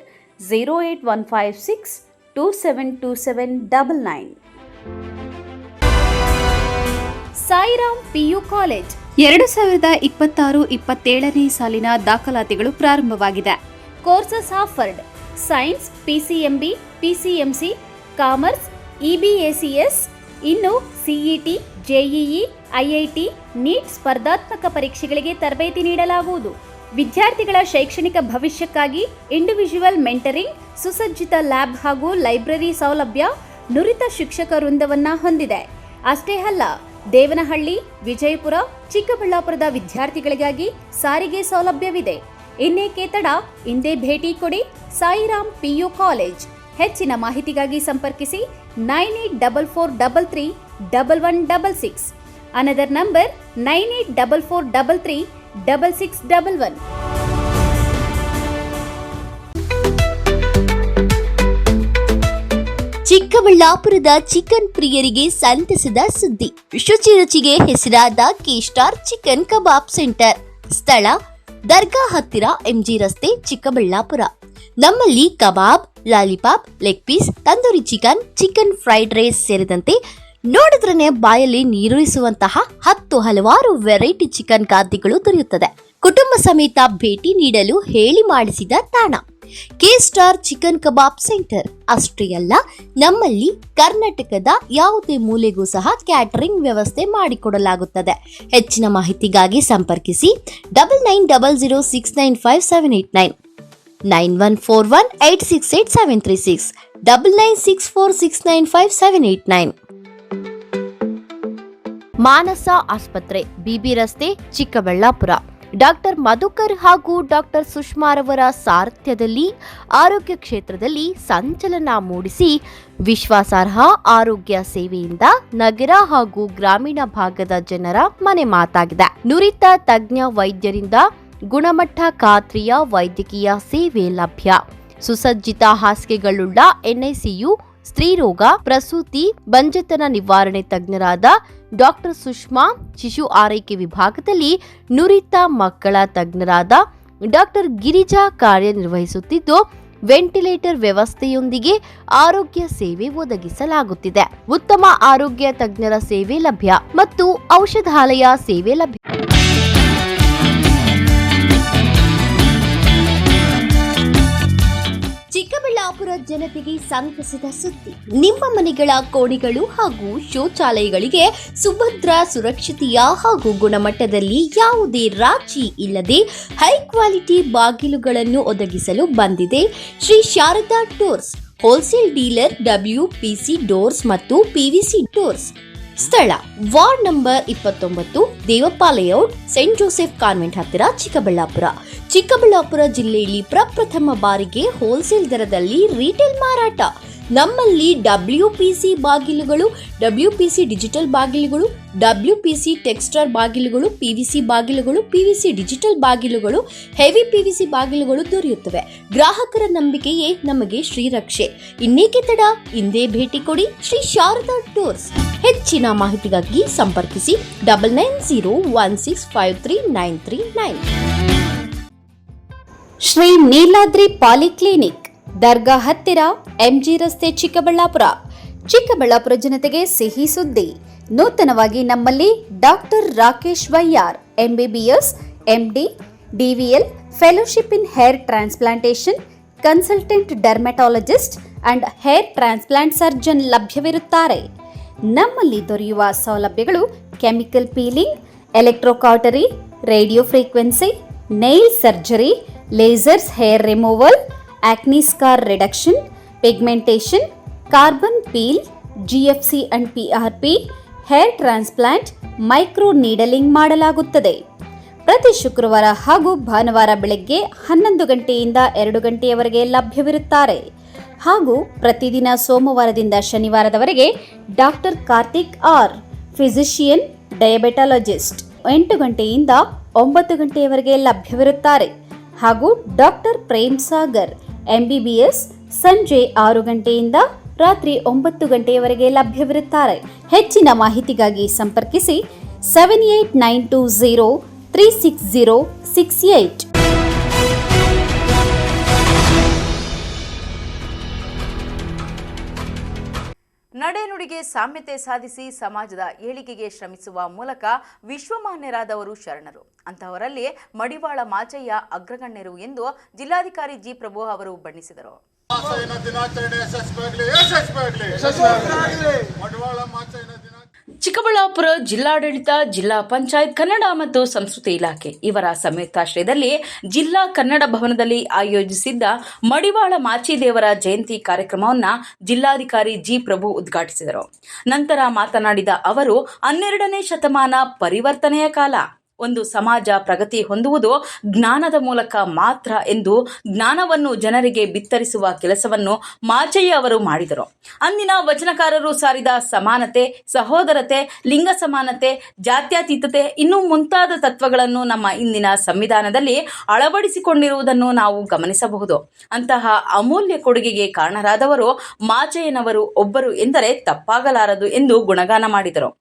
08156 272799. Sairam PU college 2026-27ನೇ ಸಾಲಿನ ದಾಖಲಾತಿಗಳು ಪ್ರಾರಂಭವಾಗಿದೆ. Courses offered: science, PCMB, PCMC, commerce, EBACS. ಇನ್ನು CET, JEE, IIT, NEET ಸ್ಪರ್ಧಾತ್ಮಕ ಪರೀಕ್ಷೆಗಳಿಗೆ ತರಬೇತಿ ನೀಡಲಾಗುವುದು. ವಿದ್ಯಾರ್ಥಿಗಳ ಶೈಕ್ಷಣಿಕ ಭವಿಷ್ಯಕ್ಕಾಗಿ ಇಂಡಿವಿಜುವಲ್ ಮೆಂಟರಿಂಗ್, ಸುಸಜ್ಜಿತ ಲ್ಯಾಬ್ ಹಾಗೂ ಲೈಬ್ರರಿ ಸೌಲಭ್ಯ, ನುರಿತ ಶಿಕ್ಷಕ ವೃಂದವನ್ನ ಹೊಂದಿದೆ. ಅಷ್ಟೇ ಅಲ್ಲ, ದೇವನಹಳ್ಳಿ, ವಿಜಯಪುರ, ಚಿಕ್ಕಬಳ್ಳಾಪುರದ ವಿದ್ಯಾರ್ಥಿಗಳಿಗಾಗಿ ಸಾರಿಗೆ ಸೌಲಭ್ಯವಿದೆ. ಇನ್ನೇಕೆ ತಡ, ಇಂದೇ ಭೇಟಿ ಕೊಡಿ ಸಾಯಿರಾಮ್ PU ಕಾಲೇಜ್. ಹೆಚ್ಚಿನ ಮಾಹಿತಿಗಾಗಿ ಸಂಪರ್ಕಿಸಿ 9844331166. Another number 9844336611. ಚಿಕ್ಕಬಳ್ಳಾಪುರದ ಚಿಕನ್ ಪ್ರಿಯರಿಗೆ ಸಂತಸದ ಸುದ್ದಿ. ಶುಚಿ ರುಚಿಗೆ ಹೆಸರಾದ ಕೆ-ಸ್ಟಾರ್ ಚಿಕನ್ ಕಬಾಬ್ ಸೆಂಟರ್. ಸ್ಥಳ ದರ್ಗಾ ಹತ್ತಿರ MG ರಸ್ತೆ, ಚಿಕ್ಕಬಳ್ಳಾಪುರ. ನಮ್ಮಲ್ಲಿ kebab, lollipop, leg piece, tandoori chicken, chicken fried rice ಸೇರಿದಂತೆ ನೋಡಿದ್ರನೆ ಬಾಯಲ್ಲಿ ನೀರೂರಿಸುವಂತಹ ಹಲವಾರು ವೆರೈಟಿ ಚಿಕನ್ ಖಾದ್ಯಗಳು ದೊರೆಯುತ್ತದೆ. ಕುಟುಂಬ ಸಮೇತ ಭೇಟಿ ನೀಡಲು ಹೇಳಿ ಮಾಡಿಸಿದ ತಾಣ ಕೆ-ಸ್ಟಾರ್ ಚಿಕನ್ ಕಬಾಬ್ ಸೆಂಟರ್. ಅಷ್ಟೇ ಅಲ್ಲ, ನಮ್ಮಲ್ಲಿ ಕರ್ನಾಟಕದ ಯಾವುದೇ ಮೂಲೆಗೂ ಸಹ ಕ್ಯಾಟರಿಂಗ್ ವ್ಯವಸ್ಥೆ ಮಾಡಿಕೊಡಲಾಗುತ್ತದೆ. ಹೆಚ್ಚಿನ ಮಾಹಿತಿಗಾಗಿ ಸಂಪರ್ಕಿಸಿ 9900695789, 9141868736, 9964695789. ಮಾನಸ ಆಸ್ಪತ್ರೆ, BB ರಸ್ತೆ, ಚಿಕ್ಕಬಳ್ಳಾಪುರ. ಡಾಕ್ಟರ್ ಮಧುಕರ್ ಹಾಗೂ ಡಾಕ್ಟರ್ ಸುಷ್ಮಾರವರ ಸಾರಥ್ಯದಲ್ಲಿ ಆರೋಗ್ಯ ಕ್ಷೇತ್ರದಲ್ಲಿ ಸಂಚಲನ ಮೂಡಿಸಿ ವಿಶ್ವಾಸಾರ್ಹ ಆರೋಗ್ಯ ಸೇವೆಯಿಂದ ನಗರ ಹಾಗೂ ಗ್ರಾಮೀಣ ಭಾಗದ ಜನರ ಮನೆ ಮಾತಾಗಿದೆ. ನುರಿತ ತಜ್ಞ ವೈದ್ಯರಿಂದ ಗುಣಮಟ್ಟ ಖಾತ್ರಿಯ ವೈದ್ಯಕೀಯ ಸೇವೆ ಲಭ್ಯ. ಸುಸಜ್ಜಿತ ಹಾಸಿಗೆಗಳುಳ್ಳ NICU, ಸ್ತ್ರೀರೋಗ, ಪ್ರಸೂತಿ, ಬಂಜೆತನ ನಿವಾರಣೆ ತಜ್ಞರಾದ ಡಾಕ್ಟರ್ ಸುಷ್ಮಾ, ಶಿಶು ಆರೈಕೆ ವಿಭಾಗದಲ್ಲಿ ನುರಿತ ಮಕ್ಕಳ ತಜ್ಞರಾದ ಡಾಕ್ಟರ್ ಗಿರಿಜಾ ಕಾರ್ಯನಿರ್ವಹಿಸುತ್ತಿದ್ದು, ವೆಂಟಿಲೇಟರ್ ವ್ಯವಸ್ಥೆಯೊಂದಿಗೆ ಆರೋಗ್ಯ ಸೇವೆ ಒದಗಿಸಲಾಗುತ್ತಿದೆ. ಉತ್ತಮ ಆರೋಗ್ಯ ತಜ್ಞರ ಸೇವೆ ಲಭ್ಯ ಮತ್ತು ಔಷಧಾಲಯ ಸೇವೆ ಲಭ್ಯ. ಚಿಕ್ಕಬಳ್ಳಾಪುರ ಜನತೆಗೆ ಸಂತಸದ ಸುದ್ದಿ. ನಿಮ್ಮ ಮನೆಗಳ ಕೋಣೆಗಳು ಹಾಗೂ ಶೌಚಾಲಯಗಳಿಗೆ ಸುಭದ್ರ, ಸುರಕ್ಷತೆಯ ಹಾಗೂ ಗುಣಮಟ್ಟದಲ್ಲಿ ಯಾವುದೇ ರಾಜಿ ಇಲ್ಲದೆ ಹೈ ಕ್ವಾಲಿಟಿ ಬಾಗಿಲುಗಳನ್ನು ಒದಗಿಸಲು ಬಂದಿದೆ Shri Sharada doors, wholesale dealer, WPC doors ಮತ್ತು PVC ಡೋರ್ಸ್. ಸ್ಥಳ ward number 29, Devappa layout, saint Joseph convent ಹತ್ತಿರ, ಚಿಕ್ಕಬಳ್ಳಾಪುರ. ಚಿಕ್ಕಬಳ್ಳಾಪುರ ಜಿಲ್ಲೆಯಲ್ಲಿ ಪ್ರಪ್ರಥಮ ಬಾರಿಗೆ ಹೋಲ್ಸೇಲ್ ದರದಲ್ಲಿ ರಿಟೇಲ್ ಮಾರಾಟ. ನಮ್ಮಲ್ಲಿ WPC ಬಾಗಿಲುಗಳು, WPC ಡಿಜಿಟಲ್ ಬಾಗಿಲುಗಳು, WPC ಟೆಕ್ಸ್ಚರ್ ಬಾಗಿಲುಗಳು, PVC ಬಾಗಿಲುಗಳು, PVC ಡಿಜಿಟಲ್ ಬಾಗಿಲುಗಳು, ಹೆವಿ PVC ಬಾಗಿಲುಗಳು ದೊರೆಯುತ್ತವೆ. ಗ್ರಾಹಕರ ನಂಬಿಕೆಯೇ ನಮಗೆ ಶ್ರೀರಕ್ಷೆ. ಇನ್ನೇಕೆ ತಡ, ಇಂದೇ ಭೇಟಿ ಕೊಡಿ ಶ್ರೀ ಶಾರದಾ ಡೋರ್ಸ್. ಹೆಚ್ಚಿನ ಮಾಹಿತಿಗಾಗಿ ಸಂಪರ್ಕಿಸಿ 9901653939. ಶ್ರೀ ನೀಲಾದ್ರಿ ಪಾಲಿಕ್ಲಿನಿಕ್, ದರ್ಗಾ ಹತ್ತಿರ, MG ರಸ್ತೆ, ಚಿಕ್ಕಬಳ್ಳಾಪುರ. ಚಿಕ್ಕಬಳ್ಳಾಪುರ ಜನತೆಗೆ ಸಿಹಿ ಸುದ್ದಿ. ನೂತನವಾಗಿ ನಮ್ಮಲ್ಲಿ doctor Rakesh Vaiyar, MBBS, MD, DVL, fellowship in hair transplantation, consultant dermatologist and hair transplant surgeon ಲಭ್ಯವಿರುತ್ತಾರೆ. ನಮ್ಮಲ್ಲಿ ದೊರೆಯುವ ಸೌಲಭ್ಯಗಳು chemical peeling, electrocautery, radio frequency, nail surgery, lasers hair removal, acne scar reduction, pigmentation, carbon peel, GFC and PRP, hair transplant, micro needling ಮಾಡಲಾಗುತ್ತದೆ. ಪ್ರತಿ ಶುಕ್ರವಾರ ಹಾಗೂ ಭಾನುವಾರ ಬೆಳಗ್ಗೆ 11 ಗಂಟೆಯಿಂದ 2 ಗಂಟೆಯವರೆಗೆ ಲಭ್ಯವಿರುತ್ತಾರೆ. ಹಾಗೂ ಪ್ರತಿದಿನ ಸೋಮವಾರದಿಂದ ಶನಿವಾರದವರೆಗೆ ಡಾಕ್ಟರ್ ಕಾರ್ತಿಕ್ R, ಫಿಸಿಷಿಯನ್, ಡಯಾಬೆಟಾಲಜಿಸ್ಟ್ 8 ಗಂಟೆಯಿಂದ 9 ಗಂಟೆಯವರೆಗೆ ಲಭ್ಯವಿರುತ್ತಾರೆ. ಹಾಗೂ ಡಾಕ್ಟರ್ ಪ್ರೇಮ್ ಸಾಗರ್, MBBS, ಸಂಜೆ 6 ಗಂಟೆಯಿಂದ ರಾತ್ರಿ 9 ಗಂಟೆಯವರೆಗೆ ಲಭ್ಯವಿರುತ್ತಾರೆ. ಹೆಚ್ಚಿನ ಮಾಹಿತಿಗಾಗಿ ಸಂಪರ್ಕಿಸಿ 7892036068. ನಡೆನುಡಿಗೆ ಸಾಮ್ಯತೆ ಸಾಧಿಸಿ ಸಮಾಜದ ಏಳಿಗೆಗೆ ಶ್ರಮಿಸುವ ಮೂಲಕ ವಿಶ್ವಮಾನ್ಯರಾದವರು ಶರಣರು. ಅಂತಹವರಲ್ಲಿ ಮಡಿವಾಳ ಮಾಚಯ್ಯ ಅಗ್ರಗಣ್ಯರು ಎಂದು ಜಿಲ್ಲಾಧಿಕಾರಿ G. ಪ್ರಭು ಅವರು ಬಣ್ಣಿಸಿದರು. ಚಿಕ್ಕಬಳ್ಳಾಪುರ ಜಿಲ್ಲಾಡಳಿತ, ಜಿಲ್ಲಾ ಪಂಚಾಯತ್ ಕನ್ನಡ ಮತ್ತು ಸಂಸ್ಕೃತಿ ಇಲಾಖೆ ಇವರ ಸಂಯುಕ್ತಾಶ್ರಯದಲ್ಲಿ ಜಿಲ್ಲಾ ಕನ್ನಡ ಭವನದಲ್ಲಿ ಆಯೋಜಿಸಿದ್ದ ಮಡಿವಾಳ ಮಾಚಿದೇವರ ಜಯಂತಿ ಕಾರ್ಯಕ್ರಮವನ್ನು ಜಿಲ್ಲಾಧಿಕಾರಿ ಜಿ ಪ್ರಭು ಉದ್ಘಾಟಿಸಿದರು. ನಂತರ ಮಾತನಾಡಿದ ಅವರು, 12ನೇ ಶತಮಾನ ಪರಿವರ್ತನೆಯ ಕಾಲ. ಒಂದು ಸಮಾಜ ಪ್ರಗತಿ ಹೊಂದುವುದು ಜ್ಞಾನದ ಮೂಲಕ ಮಾತ್ರ ಎಂದು ಜ್ಞಾನವನ್ನು ಜನರಿಗೆ ಬಿತ್ತರಿಸುವ ಕೆಲಸವನ್ನು ಮಾಚಯ್ಯ ಅವರು ಮಾಡಿದರು. ಅಂದಿನ ವಚನಕಾರರು ಸಾರಿದ ಸಮಾನತೆ, ಸಹೋದರತೆ, ಲಿಂಗ ಸಮಾನತೆ, ಜಾತ್ಯತೀತತೆ ಇನ್ನೂ ಮುಂತಾದ ತತ್ವಗಳನ್ನು ನಮ್ಮ ಇಂದಿನ ಸಂವಿಧಾನದಲ್ಲಿ ಅಳವಡಿಸಿಕೊಂಡಿರುವುದನ್ನು ನಾವು ಗಮನಿಸಬಹುದು. ಅಂತಹ ಅಮೂಲ್ಯ ಕೊಡುಗೆಗೆ ಕಾರಣರಾದವರು ಮಾಚಯ್ಯನವರು ಒಬ್ಬರು ಎಂದರೆ ತಪ್ಪಾಗಲಾರದು ಎಂದು ಗುಣಗಾನ ಮಾಡಿದರು.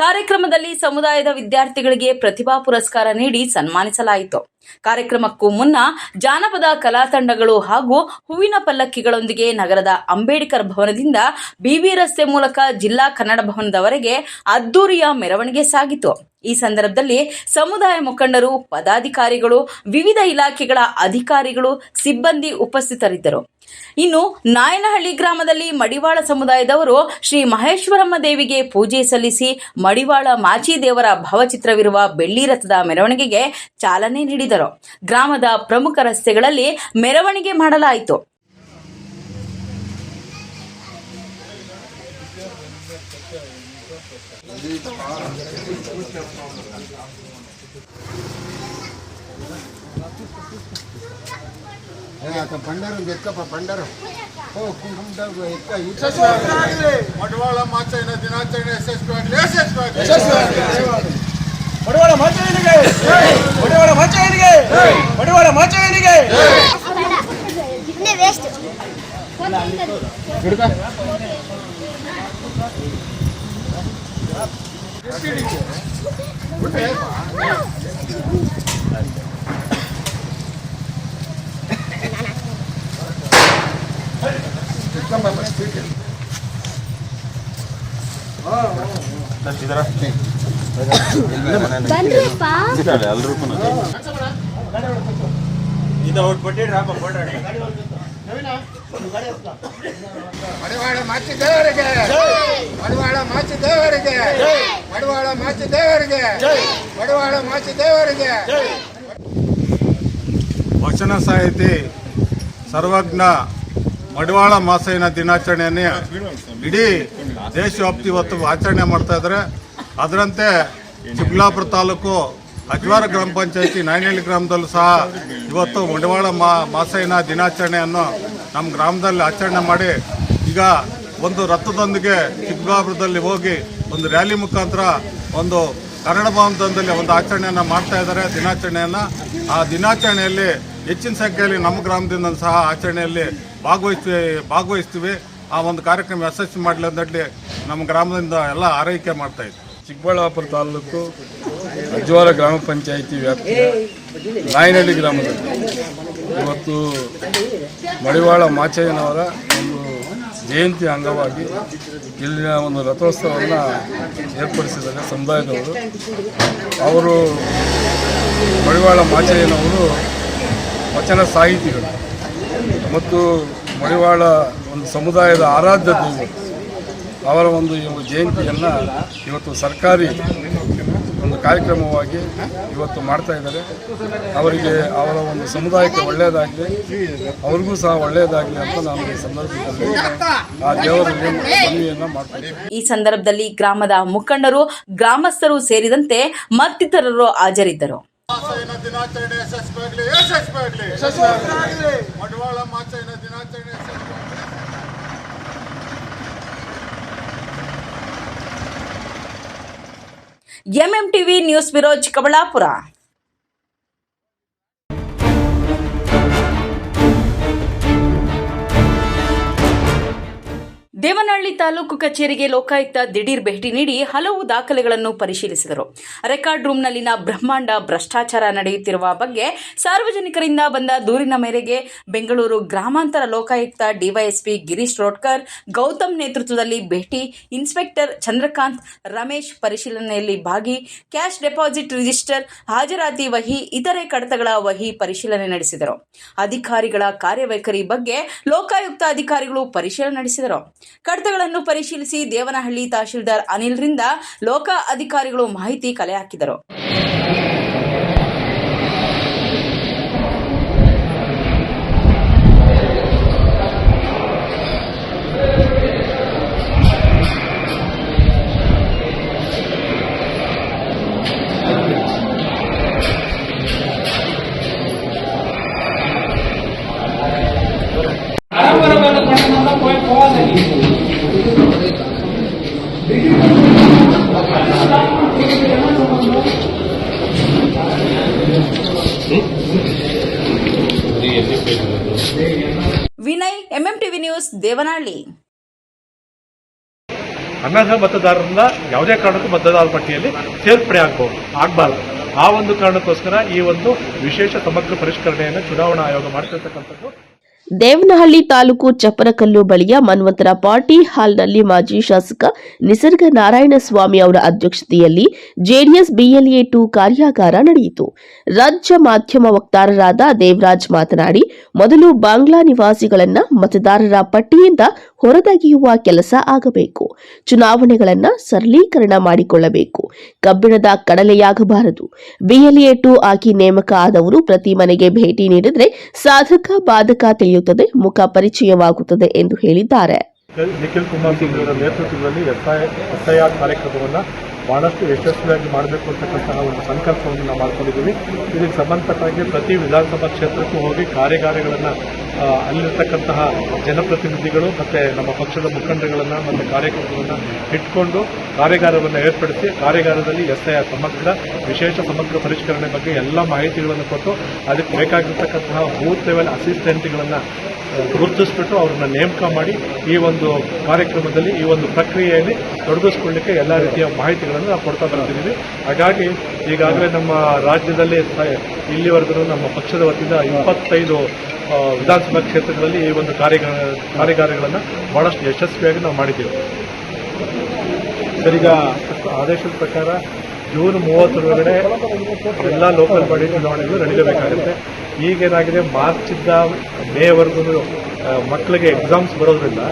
ಕಾರ್ಯಕ್ರಮದಲ್ಲಿ ಸಮುದಾಯದ ವಿದ್ಯಾರ್ಥಿಗಳಿಗೆ ಪ್ರತಿಭಾ ಪುರಸ್ಕಾರ ನೀಡಿ ಸನ್ಮಾನಿಸಲಾಯಿತು. ಕಾರ್ಯಕ್ರಮಕ್ಕೂ ಮುನ್ನ ಜಾನಪದ ಕಲಾ ತಂಡಗಳು ಹಾಗೂ ಹೂವಿನ ಪಲ್ಲಕ್ಕಿಗಳೊಂದಿಗೆ ನಗರದ ಅಂಬೇಡ್ಕರ್ ಭವನದಿಂದ ಬಿಬಿ ರಸ್ತೆ ಮೂಲಕ ಜಿಲ್ಲಾ ಕನ್ನಡ ಭವನದವರೆಗೆ ಅದ್ದೂರಿಯ ಮೆರವಣಿಗೆ ಸಾಗಿತು. ಈ ಸಂದರ್ಭದಲ್ಲಿ ಸಮುದಾಯ ಮುಖಂಡರು, ಪದಾಧಿಕಾರಿಗಳು, ವಿವಿಧ ಇಲಾಖೆಗಳ ಅಧಿಕಾರಿಗಳು, ಸಿಬ್ಬಂದಿ ಉಪಸ್ಥಿತರಿದ್ದರು. ಇನ್ನು ನಾಯನಹಳ್ಳಿ ಗ್ರಾಮದಲ್ಲಿ ಮಡಿವಾಳ ಸಮುದಾಯದವರು ಶ್ರೀ ಮಹೇಶ್ವರಮ್ಮ ದೇವಿಗೆ ಪೂಜೆ ಸಲ್ಲಿಸಿ ಮಡಿವಾಳ ಮಾಚಿದೇವರ ಭಾವಚಿತ್ರವಿರುವ ಬೆಳ್ಳಿ ರಥದ ಮೆರವಣಿಗೆಗೆ ಚಾಲನೆ ನೀಡಿದರು. ಗ್ರಾಮದ ಪ್ರಮುಖ ರಸ್ತೆಗಳಲ್ಲಿ ಮೆರವಣಿಗೆ ಮಾಡಲಾಯಿತು. ಮಡಿವಾಳ ಮಾಚಯ್ಯನ ದಿನಾಚರಣೆ ಯಶಸ್ವಿಯಾಗಲಿ. ಮಡಿವಾಳ ಮಾಚಯ್ಯನಿಗೆ, ಮಡಿವಾಳ ಮಾಚಯ್ಯನಿಗೆ, ಮಡಿವಾಳ ಮಾಚಯ್ಯನಿಗೆ. ಮಡಿವಾಳ ಮಾಚಿ ದೇವರಿಗೆ, ಮಡಿವಾಳ ಮಾಚಿ ದೇವರಿಗೆ, ಮಡಿವಾಳ ಮಾಚಿ ದೇವರಿಗೆ, ಮಡಿವಾಳ ಮಾಚಿ ದೇವರಿಗೆ. ವಚನ ಸಾಹಿತಿ ಸರ್ವಜ್ಞ ಮಡಿವಾಳ ಮಾಚಯ್ಯನ ದಿನಾಚರಣೆಯನ್ನೇ ಇಡೀ ದೇಶವ್ಯಾಪ್ತಿ ಇವತ್ತು ಆಚರಣೆ ಮಾಡ್ತಾ ಇದ್ದಾರೆ. ಅದರಂತೆ ಚಿಕ್ಕಬಳ್ಳಾಪುರ ತಾಲೂಕು ಅಜ್ವಾರ ಗ್ರಾಮ ಪಂಚಾಯತಿ ನಾಯನಹಳ್ಳಿ ಗ್ರಾಮದಲ್ಲೂ ಸಹ ಇವತ್ತು ಮಡಿವಾಳ ಮಾಚಯ್ಯನ ದಿನಾಚರಣೆಯನ್ನು ನಮ್ಮ ಗ್ರಾಮದಲ್ಲಿ ಆಚರಣೆ ಮಾಡಿ, ಈಗ ಒಂದು ರಥದೊಂದಿಗೆ ಚಿಕ್ಕಬಳ್ಳಾಪುರದಲ್ಲಿ ಹೋಗಿ ಒಂದು ರ್ಯಾಲಿ ಮುಖಾಂತರ ಒಂದು ಕನ್ನಡ ಭವನದಲ್ಲಿ ಒಂದು ಆಚರಣೆಯನ್ನು ಮಾಡ್ತಾ ಇದ್ದಾರೆ. ದಿನಾಚರಣೆಯನ್ನು ಆ ದಿನಾಚರಣೆಯಲ್ಲಿ ಹೆಚ್ಚಿನ ಸಂಖ್ಯೆಯಲ್ಲಿ ನಮ್ಮ ಗ್ರಾಮದಿಂದ ಸಹ ಆಚರಣೆಯಲ್ಲಿ ಭಾಗವಹಿಸ್ತೀವಿ. ಆ ಒಂದು ಕಾರ್ಯಕ್ರಮ ಯಶಸ್ವಿ ಮಾಡಲಿ ಅಂತೇಳಿ ನಮ್ಮ ಗ್ರಾಮದಿಂದ ಎಲ್ಲ ಆರೈಕೆ ಮಾಡ್ತಾ ಇದ್ದೀವಿ. ಚಿಕ್ಕಬಳ್ಳಾಪುರ ತಾಲೂಕು ಅಜ್ವಾರ ಗ್ರಾಮ ಪಂಚಾಯಿತಿ ವ್ಯಾಪ್ತಿಯ ನಾಯನಹಳ್ಳಿ ಗ್ರಾಮದಲ್ಲಿ ಇವತ್ತು ಮಡಿವಾಳ ಮಾಚಯ್ಯನವರ ಒಂದು ಜಯಂತಿ ಅಂಗವಾಗಿ ಇಲ್ಲಿನ ಒಂದು ರಥೋತ್ಸವವನ್ನು ಏರ್ಪಡಿಸಿದ್ದಾರೆ ಸಮುದಾಯದವರು. ಅವರು ಮಡಿವಾಳ ಮಾಚಯ್ಯನವರು ವಚನ ಸಾಹಿತಿಗಳು ಮತ್ತು ಮಡಿವಾಳ ಒಂದು ಸಮುದಾಯದ ಆರಾಧ್ಯ ದೈವ. ಅವರ ಒಂದು ಜಯಂತಿಯನ್ನು ಇವತ್ತು ಸರ್ಕಾರಿ ಒಂದು ಕಾರ್ಯಕ್ರಮವಾಗಿ ಇವತ್ತು ಮಾಡ್ತಾ ಇದ್ದಾರೆ. ಅವರಿಗೆ ಅವರ ಒಂದು ಸಮುದಾಯಕ್ಕೆ ಒಳ್ಳೆಯದಾಗಲಿ, ಅವ್ರಿಗೂ ಸಹ ಒಳ್ಳೆಯದಾಗಲಿ ಅಂತ ನಾನು ಈ ಸಂದರ್ಭದಲ್ಲಿ ಆ ದೇವರಲ್ಲಿ ಮನವಿಯನ್ನು ಮಾಡ್ತೀನಿ. ಈ ಸಂದರ್ಭದಲ್ಲಿ ಗ್ರಾಮದ ಮುಖಂಡರು, ಗ್ರಾಮಸ್ಥರು ಸೇರಿದಂತೆ ಮತ್ತಿತರರು ಹಾಜರಿದ್ದರು. ದಿನಾಚರಣೆ ಯಶಸ್ವಿಯಾಗಲಿ, ಯಶಸ್ವಿಯಾಗಲಿ, ಯಶಸ್ವಿಯಾಗಲಿ. ಮಡಿವಾಳ ಮಾಚಯ್ಯನ ದಿನಾಚರಣೆ MMTV news bureau Chikkaballapur. Devanahalli taluk ಕಚೇರಿಗೆ ಲೋಕಾಯುಕ್ತ ದಿಢೀರ್ ಭೇಟಿ ನೀಡಿ ಹಲವು ದಾಖಲೆಗಳನ್ನು ಪರಿಶೀಲಿಸಿದರು. ರೆಕಾರ್ಡ್ ರೂಮ್ನಲ್ಲಿನ ಬ್ರಹ್ಮಾಂಡ ಭ್ರಷ್ಟಾಚಾರ ನಡೆಯುತ್ತಿರುವ ಬಗ್ಗೆ ಸಾರ್ವಜನಿಕರಿಂದ ಬಂದ ದೂರಿನ ಮೇರೆಗೆ ಬೆಂಗಳೂರು ಗ್ರಾಮಾಂತರ ಲೋಕಾಯುಕ್ತ ಡಿವೈಎಸ್ಪಿ ಗಿರೀಶ್ ರೋಡ್ಕರ್, ಗೌತಮ್ ನೇತೃತ್ವದಲ್ಲಿ ಭೇಟಿ, ಇನ್ಸ್ಪೆಕ್ಟರ್ ಚಂದ್ರಕಾಂತ್, ರಮೇಶ್ ಪರಿಶೀಲನೆಯಲ್ಲಿ ಭಾಗಿ, ಕ್ಯಾಶ್ ಡೆಪಾಸಿಟ್ ರಿಜಿಸ್ಟರ್, ಹಾಜರಾತಿ ವಹಿ, ಇತರೆ ಕಡತಗಳ ವಹಿ ಪರಿಶೀಲನೆ ನಡೆಸಿದರು. ಅಧಿಕಾರಿಗಳ ಕಾರ್ಯವೈಖರಿ ಬಗ್ಗೆ ಲೋಕಾಯುಕ್ತ ಅಧಿಕಾರಿಗಳು ಪರಿಶೀಲನೆ ನಡೆಸಿದರು. ಕಡತ ಕಡತಗಳನ್ನು ಪರಿಶೀಲಿಸಿ ದೇವನಹಳ್ಳಿ ತಹಶೀಲ್ದಾರ್ ಅನಿಲ್ರಿಂದ ಲೋಕ ಅಧಿಕಾರಿಗಳು ಮಾಹಿತಿ ಕಲೆ ಹಾಕಿದರು. Vinay, MMTV news, Devanahalli. ಅನರ್ಹ ಮತದಾರರಿಂದ ಯಾವುದೇ ಕಾರಣಕ್ಕೂ ಮತದಾರರ ಪಟ್ಟಿಯಲ್ಲಿ ಸೇರ್ಪಡೆ ಆಗಬಾರ್ದು. ಆ ಒಂದು ಕಾರಣಕ್ಕೋಸ್ಕರ ಈ ಒಂದು ವಿಶೇಷ ಸಮಗ್ರ ಪರಿಷ್ಕರಣೆಯನ್ನು ಚುನಾವಣಾ ಆಯೋಗ ಮಾಡ್ತಿರ್ತಕ್ಕಂಥದ್ದು. ದೇವನಹಳ್ಳಿ ತಾಲೂಕು ಚಪ್ಪರಕಲ್ಲು ಬಳಿಯ ಮನ್ವಂತರ ಪಾರ್ಟಿ ಹಾಲ್ನಲ್ಲಿ ಮಾಜಿ ಶಾಸಕ ನಿಸರ್ಗ ನಾರಾಯಣಸ್ವಾಮಿ ಅವರ ಅಧ್ಯಕ್ಷತೆಯಲ್ಲಿ ಜೆಡಿಎಸ್ BLA 2 ಕಾರ್ಯಾಗಾರ ನಡೆಯಿತು. ರಾಜ್ಯ ಮಾಧ್ಯಮ ವಕ್ತಾರರಾದ ದೇವರಾಜ್ ಮಾತನಾಡಿ, ಮೊದಲು ಬಾಂಗ್ಲಾ ನಿವಾಸಿಗಳನ್ನ ಮತದಾರರ ಪಟ್ಟಿಯಿಂದ ಹೊರತೆಗೆಯುವ ಕೆಲಸ ಆಗಬೇಕು. ಚುನಾವಣೆಗಳನ್ನು ಸರಳೀಕರಣ ಮಾಡಿಕೊಳ್ಳಬೇಕು. ಕಬ್ಬಿಣದ ಕಡಲೆಯಾಗಬಾರದು. BLA 2 ಆಗಿ ನೇಮಕ ಆದವರು ಪ್ರತಿ ಮನೆಗೆ ಭೇಟಿ ನೀಡಿದರೆ ಸಾಧಕ ಬಾಧಕ ತಿಳಿಯುತ್ತದೆ, ಮುಖ ಪರಿಚಯವಾಗುತ್ತದೆ ಎಂದು ಹೇಳಿದ್ದಾರೆ. ನಿಖಿಲ್ ಕುಮಾರ್ ಸಿಂಗ್ ಅವರ ನೇತೃತ್ವದಲ್ಲಿ SIR ಕಾರ್ಯಕ್ರಮವನ್ನು ಬಹಳಷ್ಟು ಯಶಸ್ವಿಯಾಗಿ ಮಾಡಬೇಕು ಅಂತಕ್ಕಂತಹ ಒಂದು ಸಂಕಲ್ಪವನ್ನು ನಾವು ಮಾಡ್ಕೊಂಡಿದ್ದೀವಿ. ಇದಕ್ಕೆ ಸಂಬಂಧಪಟ್ಟಾಗಿ ಪ್ರತಿ ವಿಧಾನಸಭಾ ಕ್ಷೇತ್ರಕ್ಕೂ ಹೋಗಿ ಕಾರ್ಯಾಗಾರಗಳನ್ನು ಅಲ್ಲಿರ್ತಕ್ಕಂತಹ ಜನಪ್ರತಿನಿಧಿಗಳು ಮತ್ತು ನಮ್ಮ ಪಕ್ಷದ ಮುಖಂಡರುಗಳನ್ನು ಮತ್ತು ಕಾರ್ಯಕರ್ತರನ್ನು ಇಟ್ಕೊಂಡು ಕಾರ್ಯಾಗಾರವನ್ನು ಏರ್ಪಡಿಸಿ ಕಾರ್ಯಾಗಾರದಲ್ಲಿ SIR ವಿಶೇಷ ಸಮಗ್ರ ಪರಿಷ್ಕರಣೆ ಬಗ್ಗೆ ಎಲ್ಲ ಮಾಹಿತಿಗಳನ್ನು ಕೊಟ್ಟು ಅದಕ್ಕೆ ಬೇಕಾಗಿರ್ತಕ್ಕಂತಹ ಬೂತ್ ಲೆವೆಲ್ ಅಸಿಸ್ಟೆಂಟ್ಗಳನ್ನು ಗುರುತಿಸ್ಬಿಟ್ಟು ಅವ್ರನ್ನ ನೇಮಕ ಮಾಡಿ ಈ ಒಂದು ಕಾರ್ಯಕ್ರಮದಲ್ಲಿ ಈ ಒಂದು ಪ್ರಕ್ರಿಯೆಯಲ್ಲಿ ತೊಡಗಿಸ್ಕೊಳ್ಳಿಕ್ಕೆ ಎಲ್ಲ ರೀತಿಯ ಮಾಹಿತಿಗಳನ್ನು ನಾವು ಕೊಡ್ತಾ ಬರ್ತಿದ್ದೀವಿ. ಹಾಗಾಗಿ ಈಗಾಗಲೇ ನಮ್ಮ ರಾಜ್ಯದಲ್ಲಿ ಇಲ್ಲಿವರೆಗೂ ನಮ್ಮ ಪಕ್ಷದ ವತಿಯಿಂದ 25 ವಿಧಾನಸಭಾ ಕ್ಷೇತ್ರಗಳಲ್ಲಿ ಈ ಒಂದು ಕಾರ್ಯಾಗಾರಗಳನ್ನು ಬಹಳಷ್ಟು ಯಶಸ್ವಿಯಾಗಿ ನಾವು ಮಾಡಿದ್ದೀವಿ. ಸರಿಗ ಆದೇಶದ ಪ್ರಕಾರ ಜೂನ್ 30ರೊಳಗಡೆ ಎಲ್ಲ ಲೋಕಲ್ ಬಾಡಿ ಚುನಾವಣೆಗಳು ನಡೆಯಬೇಕಾಗುತ್ತೆ. ಈಗೇನಾಗಿದೆ, ಮಾರ್ಚಿಂದ ಮೇವರೆಗೂ ಮಕ್ಕಳಿಗೆ ಎಕ್ಸಾಮ್ಸ್ ಬರೋದ್ರಿಂದ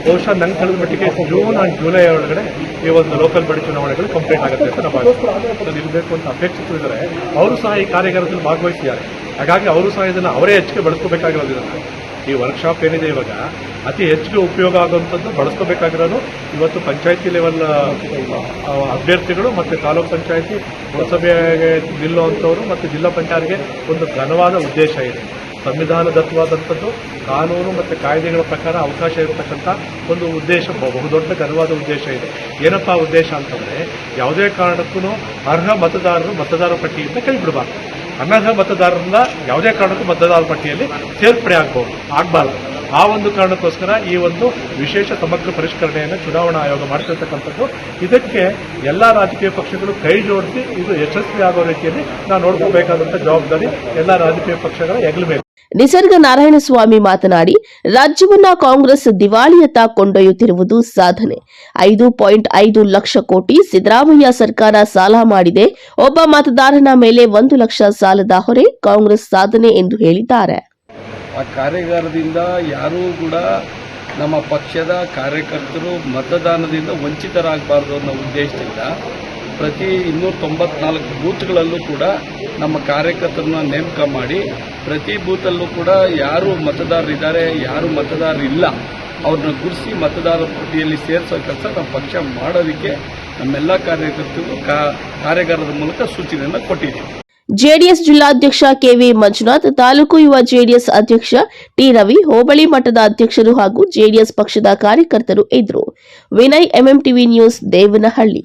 ಬಹುಶಃ ನಂಗೆ ತಿಳಿದ ಮಟ್ಟಿಗೆ ಜೂನ್ ಆ್ಯಂಡ್ ಜುಲೈ ಒಳಗಡೆ ಈ ಒಂದು ಲೋಕಲ್ ಬಾಡಿ ಚುನಾವಣೆಗಳು ಕಂಪ್ಲೀಟ್ ಆಗುತ್ತೆ ಅಂತ ನಾವು ಇರಬೇಕು ಅಂತ ಅಪೇಕ್ಷಿಸಿದರೆ ಅವರು ಸಹ ಈ ಕಾರ್ಯಾಗಾರದಲ್ಲಿ ಭಾಗವಹಿಸಿದ್ದಾರೆ. ಹಾಗಾಗಿ ಅವರು ಸಹ ಇದನ್ನು ಅವರೇ ಹೆಚ್ಚಿಗೆ ಬಳಸ್ಕೋಬೇಕಾಗಿರೋದಿಲ್ಲ. ಈ ವರ್ಕ್ಶಾಪ್ ಏನಿದೆ ಇವಾಗ ಅತಿ ಹೆಚ್ಚಿಗೆ ಉಪಯೋಗ ಆಗುವಂಥದ್ದು ಬಳಸ್ಕೋಬೇಕಾಗಿರೋದು ಇವತ್ತು ಪಂಚಾಯತಿ ಲೆವೆಲ್ ಅಭ್ಯರ್ಥಿಗಳು ಮತ್ತು ತಾಲೂಕು ಪಂಚಾಯತಿ ಪುರಸಭೆಗೆ ನಿಲ್ಲುವಂಥವರು ಮತ್ತು ಜಿಲ್ಲಾ ಪಂಚಾಯತ್ಗೆ ಒಂದು ಘನವಾದ ಉದ್ದೇಶ ಇದೆ. ಸಂವಿಧಾನದತ್ತವಾದಂಥದ್ದು ಕಾನೂನು ಮತ್ತು ಕಾಯ್ದೆಗಳ ಪ್ರಕಾರ ಅವಕಾಶ ಇರತಕ್ಕಂಥ ಒಂದು ಉದ್ದೇಶ, ಬಹುದೊಡ್ಡ ಘನವಾದ ಉದ್ದೇಶ ಇದೆ. ಏನಪ್ಪ ಉದ್ದೇಶ ಅಂತಂದರೆ, ಯಾವುದೇ ಕಾರಣಕ್ಕೂ ಅರ್ಹ ಮತದಾರರು ಮತದಾರರ ಪಟ್ಟಿಯಿಂದ ಕೈ ಬಿಡಬಾರ್ದು. ಅನರ್ಹ ಮತದಾರರಿಂದ ಯಾವುದೇ ಕಾರಣಕ್ಕೂ ಮತದಾರರ ಪಟ್ಟಿಯಲ್ಲಿ ಸೇರ್ಪಡೆ ಆಗಬಾರ್ದು. ಆ ಒಂದು ಕಾರಣಕ್ಕೋಸ್ಕರ ಈ ಒಂದು ವಿಶೇಷ ಸಮಗ್ರ ಪರಿಷ್ಕರಣೆಯನ್ನು ಚುನಾವಣಾ ಆಯೋಗ ಮಾಡ್ತಿರ್ತಕ್ಕಂಥದ್ದು. ಇದಕ್ಕೆ ಎಲ್ಲ ರಾಜಕೀಯ ಪಕ್ಷಗಳು ಕೈ ಜೋಡಿಸಿ ಇದು ಯಶಸ್ವಿ ಆಗೋ ರೀತಿಯಲ್ಲಿ ನಾವು ನೋಡ್ಕೋಬೇಕಾದಂಥ ಜವಾಬ್ದಾರಿ ಎಲ್ಲ ರಾಜಕೀಯ ಪಕ್ಷಗಳ ಹೆಗಲ ಮೇಲೆ. ನಿಸರ್ಗ ನಾರಾಯಣಸ್ವಾಮಿ ಮಾತನಾಡಿ, ರಾಜ್ಯವನ್ನ ಕಾಂಗ್ರೆಸ್ ದಿವಾಳಿಯತ್ತ ಕೊಂಡೊಯ್ಯುತ್ತಿರುವುದು ಸಾಧನೆ. 5.5 ಲಕ್ಷ ಕೋಟಿ ಸಿದ್ದರಾಮಯ್ಯ ಸರ್ಕಾರ ಸಾಲ ಮಾಡಿದೆ. ಒಬ್ಬ ಮತದಾರನ ಮೇಲೆ 1 ಲಕ್ಷ ಸಾಲದ ಹೊರೆ ಕಾಂಗ್ರೆಸ್ ಸಾಧನೆ ಎಂದು ಹೇಳಿದ್ದಾರೆ. ಆ ಕಾರ್ಯಾಗಾರದಿಂದ ಯಾರೂ ಕೂಡ ನಮ್ಮ ಪಕ್ಷದ ಕಾರ್ಯಕರ್ತರು ಮತದಾನದಿಂದ ವಂಚಿತರಾಗಬಾರ್ದು ಅನ್ನೋ ಉದ್ದೇಶದಿಂದ ಪ್ರತಿ 294 ಬೂತ್ಗಳಲ್ಲೂ ಕೂಡ ನಮ್ಮ ಕಾರ್ಯಕರ್ತರನ್ನ ನೇಮಕ ಮಾಡಿ ಪ್ರತಿ ಬೂತಲ್ಲೂ ಕೂಡ ಯಾರು ಮತದಾರರಿದ್ದಾರೆ, ಯಾರು ಮತದಾರರಿಲ್ಲ ಅವ್ರನ್ನ ಗುರುಸಿ ಮತದಾರರ ಪಟ್ಟಿಯಲ್ಲಿ ಸೇರಿಸೋ ಕೆಲಸ ನಮ್ಮ ಪಕ್ಷ ಮಾಡೋದಕ್ಕೆ ನಮ್ಮೆಲ್ಲ ಕಾರ್ಯಕರ್ತರು ಕಾರ್ಯಾಗಾರದ ಮೂಲಕ ಸೂಚನೆಯನ್ನು ಕೊಟ್ಟಿದ್ದೀವಿ. ಜೆಡಿಎಸ್ ಜಿಲ್ಲಾಧ್ಯಕ್ಷ ಕೆವಿ ಮಂಜುನಾಥ್, ತಾಲೂಕು ಯುವ ಜೆಡಿಎಸ್ ಅಧ್ಯಕ್ಷ ಟಿ ರವಿ, ಹೋಬಳಿ ಮಟ್ಟದ ಅಧ್ಯಕ್ಷರು ಹಾಗೂ ಜೆಡಿಎಸ್ ಪಕ್ಷದ ಕಾರ್ಯಕರ್ತರು ಇದ್ದರು. Vinay, MMTV news, Devanahalli.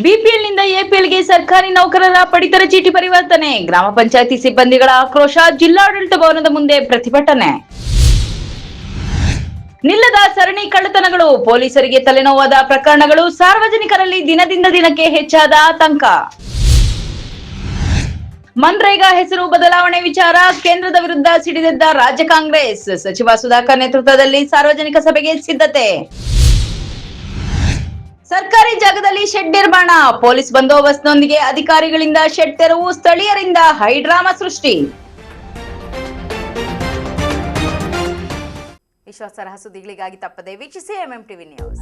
ಬಿಪಿಎಲ್ನಿಂದ ಎಪಿಎಲ್ಗೆ ಸರ್ಕಾರಿ ನೌಕರರ ಪಡಿತರ ಚೀಟಿ ಪರಿವರ್ತನೆ. ಗ್ರಾಮ ಪಂಚಾಯಿತಿ ಸಿಬ್ಬಂದಿಗಳ ಆಕ್ರೋಶ. ಜಿಲ್ಲಾಡಳಿತ ಭವನದ ಮುಂದೆ ಪ್ರತಿಭಟನೆ. ನಿಲ್ಲದ ಸರಣಿ ಕಳ್ಳತನಗಳು, ಪೊಲೀಸರಿಗೆ ತಲೆನೋವಾದ ಪ್ರಕರಣಗಳು, ಸಾರ್ವಜನಿಕರಲ್ಲಿ ದಿನದಿಂದ ದಿನಕ್ಕೆ ಹೆಚ್ಚಾದ ಆತಂಕ. ಮನ್ರೇಗಾ ಹೆಸರು ಬದಲಾವಣೆ ವಿಚಾರ ಕೇಂದ್ರದ ವಿರುದ್ಧ ಸಿಡಿದೆದ್ದ ರಾಜ್ಯ ಕಾಂಗ್ರೆಸ್. ಸಚಿವ ಸುಧಾಕರ್ ನೇತೃತ್ವದಲ್ಲಿ ಸಾರ್ವಜನಿಕ ಸಭೆಗೆ ಸಿದ್ಧತೆ. ಸರ್ಕಾರಿ ಜಾಗದಲ್ಲಿ ಶೆಡ್ ನಿರ್ಮಾಣ, ಪೊಲೀಸ್ ಬಂದೋಬಸ್ತ್ನೊಂದಿಗೆ ಅಧಿಕಾರಿಗಳಿಂದ ಶೆಡ್ ತೆರವು, ಸ್ಥಳೀಯರಿಂದ ಹೈಡ್ರಾಮಾ ಸೃಷ್ಟಿ. ವಿಶ್ವಾಸಾರ್ಹ ಸುದ್ದಿಗಳಿಗಾಗಿ ತಪ್ಪದೆ ವೀಕ್ಷಿಸಿ MMTV ನ್ಯೂಸ್.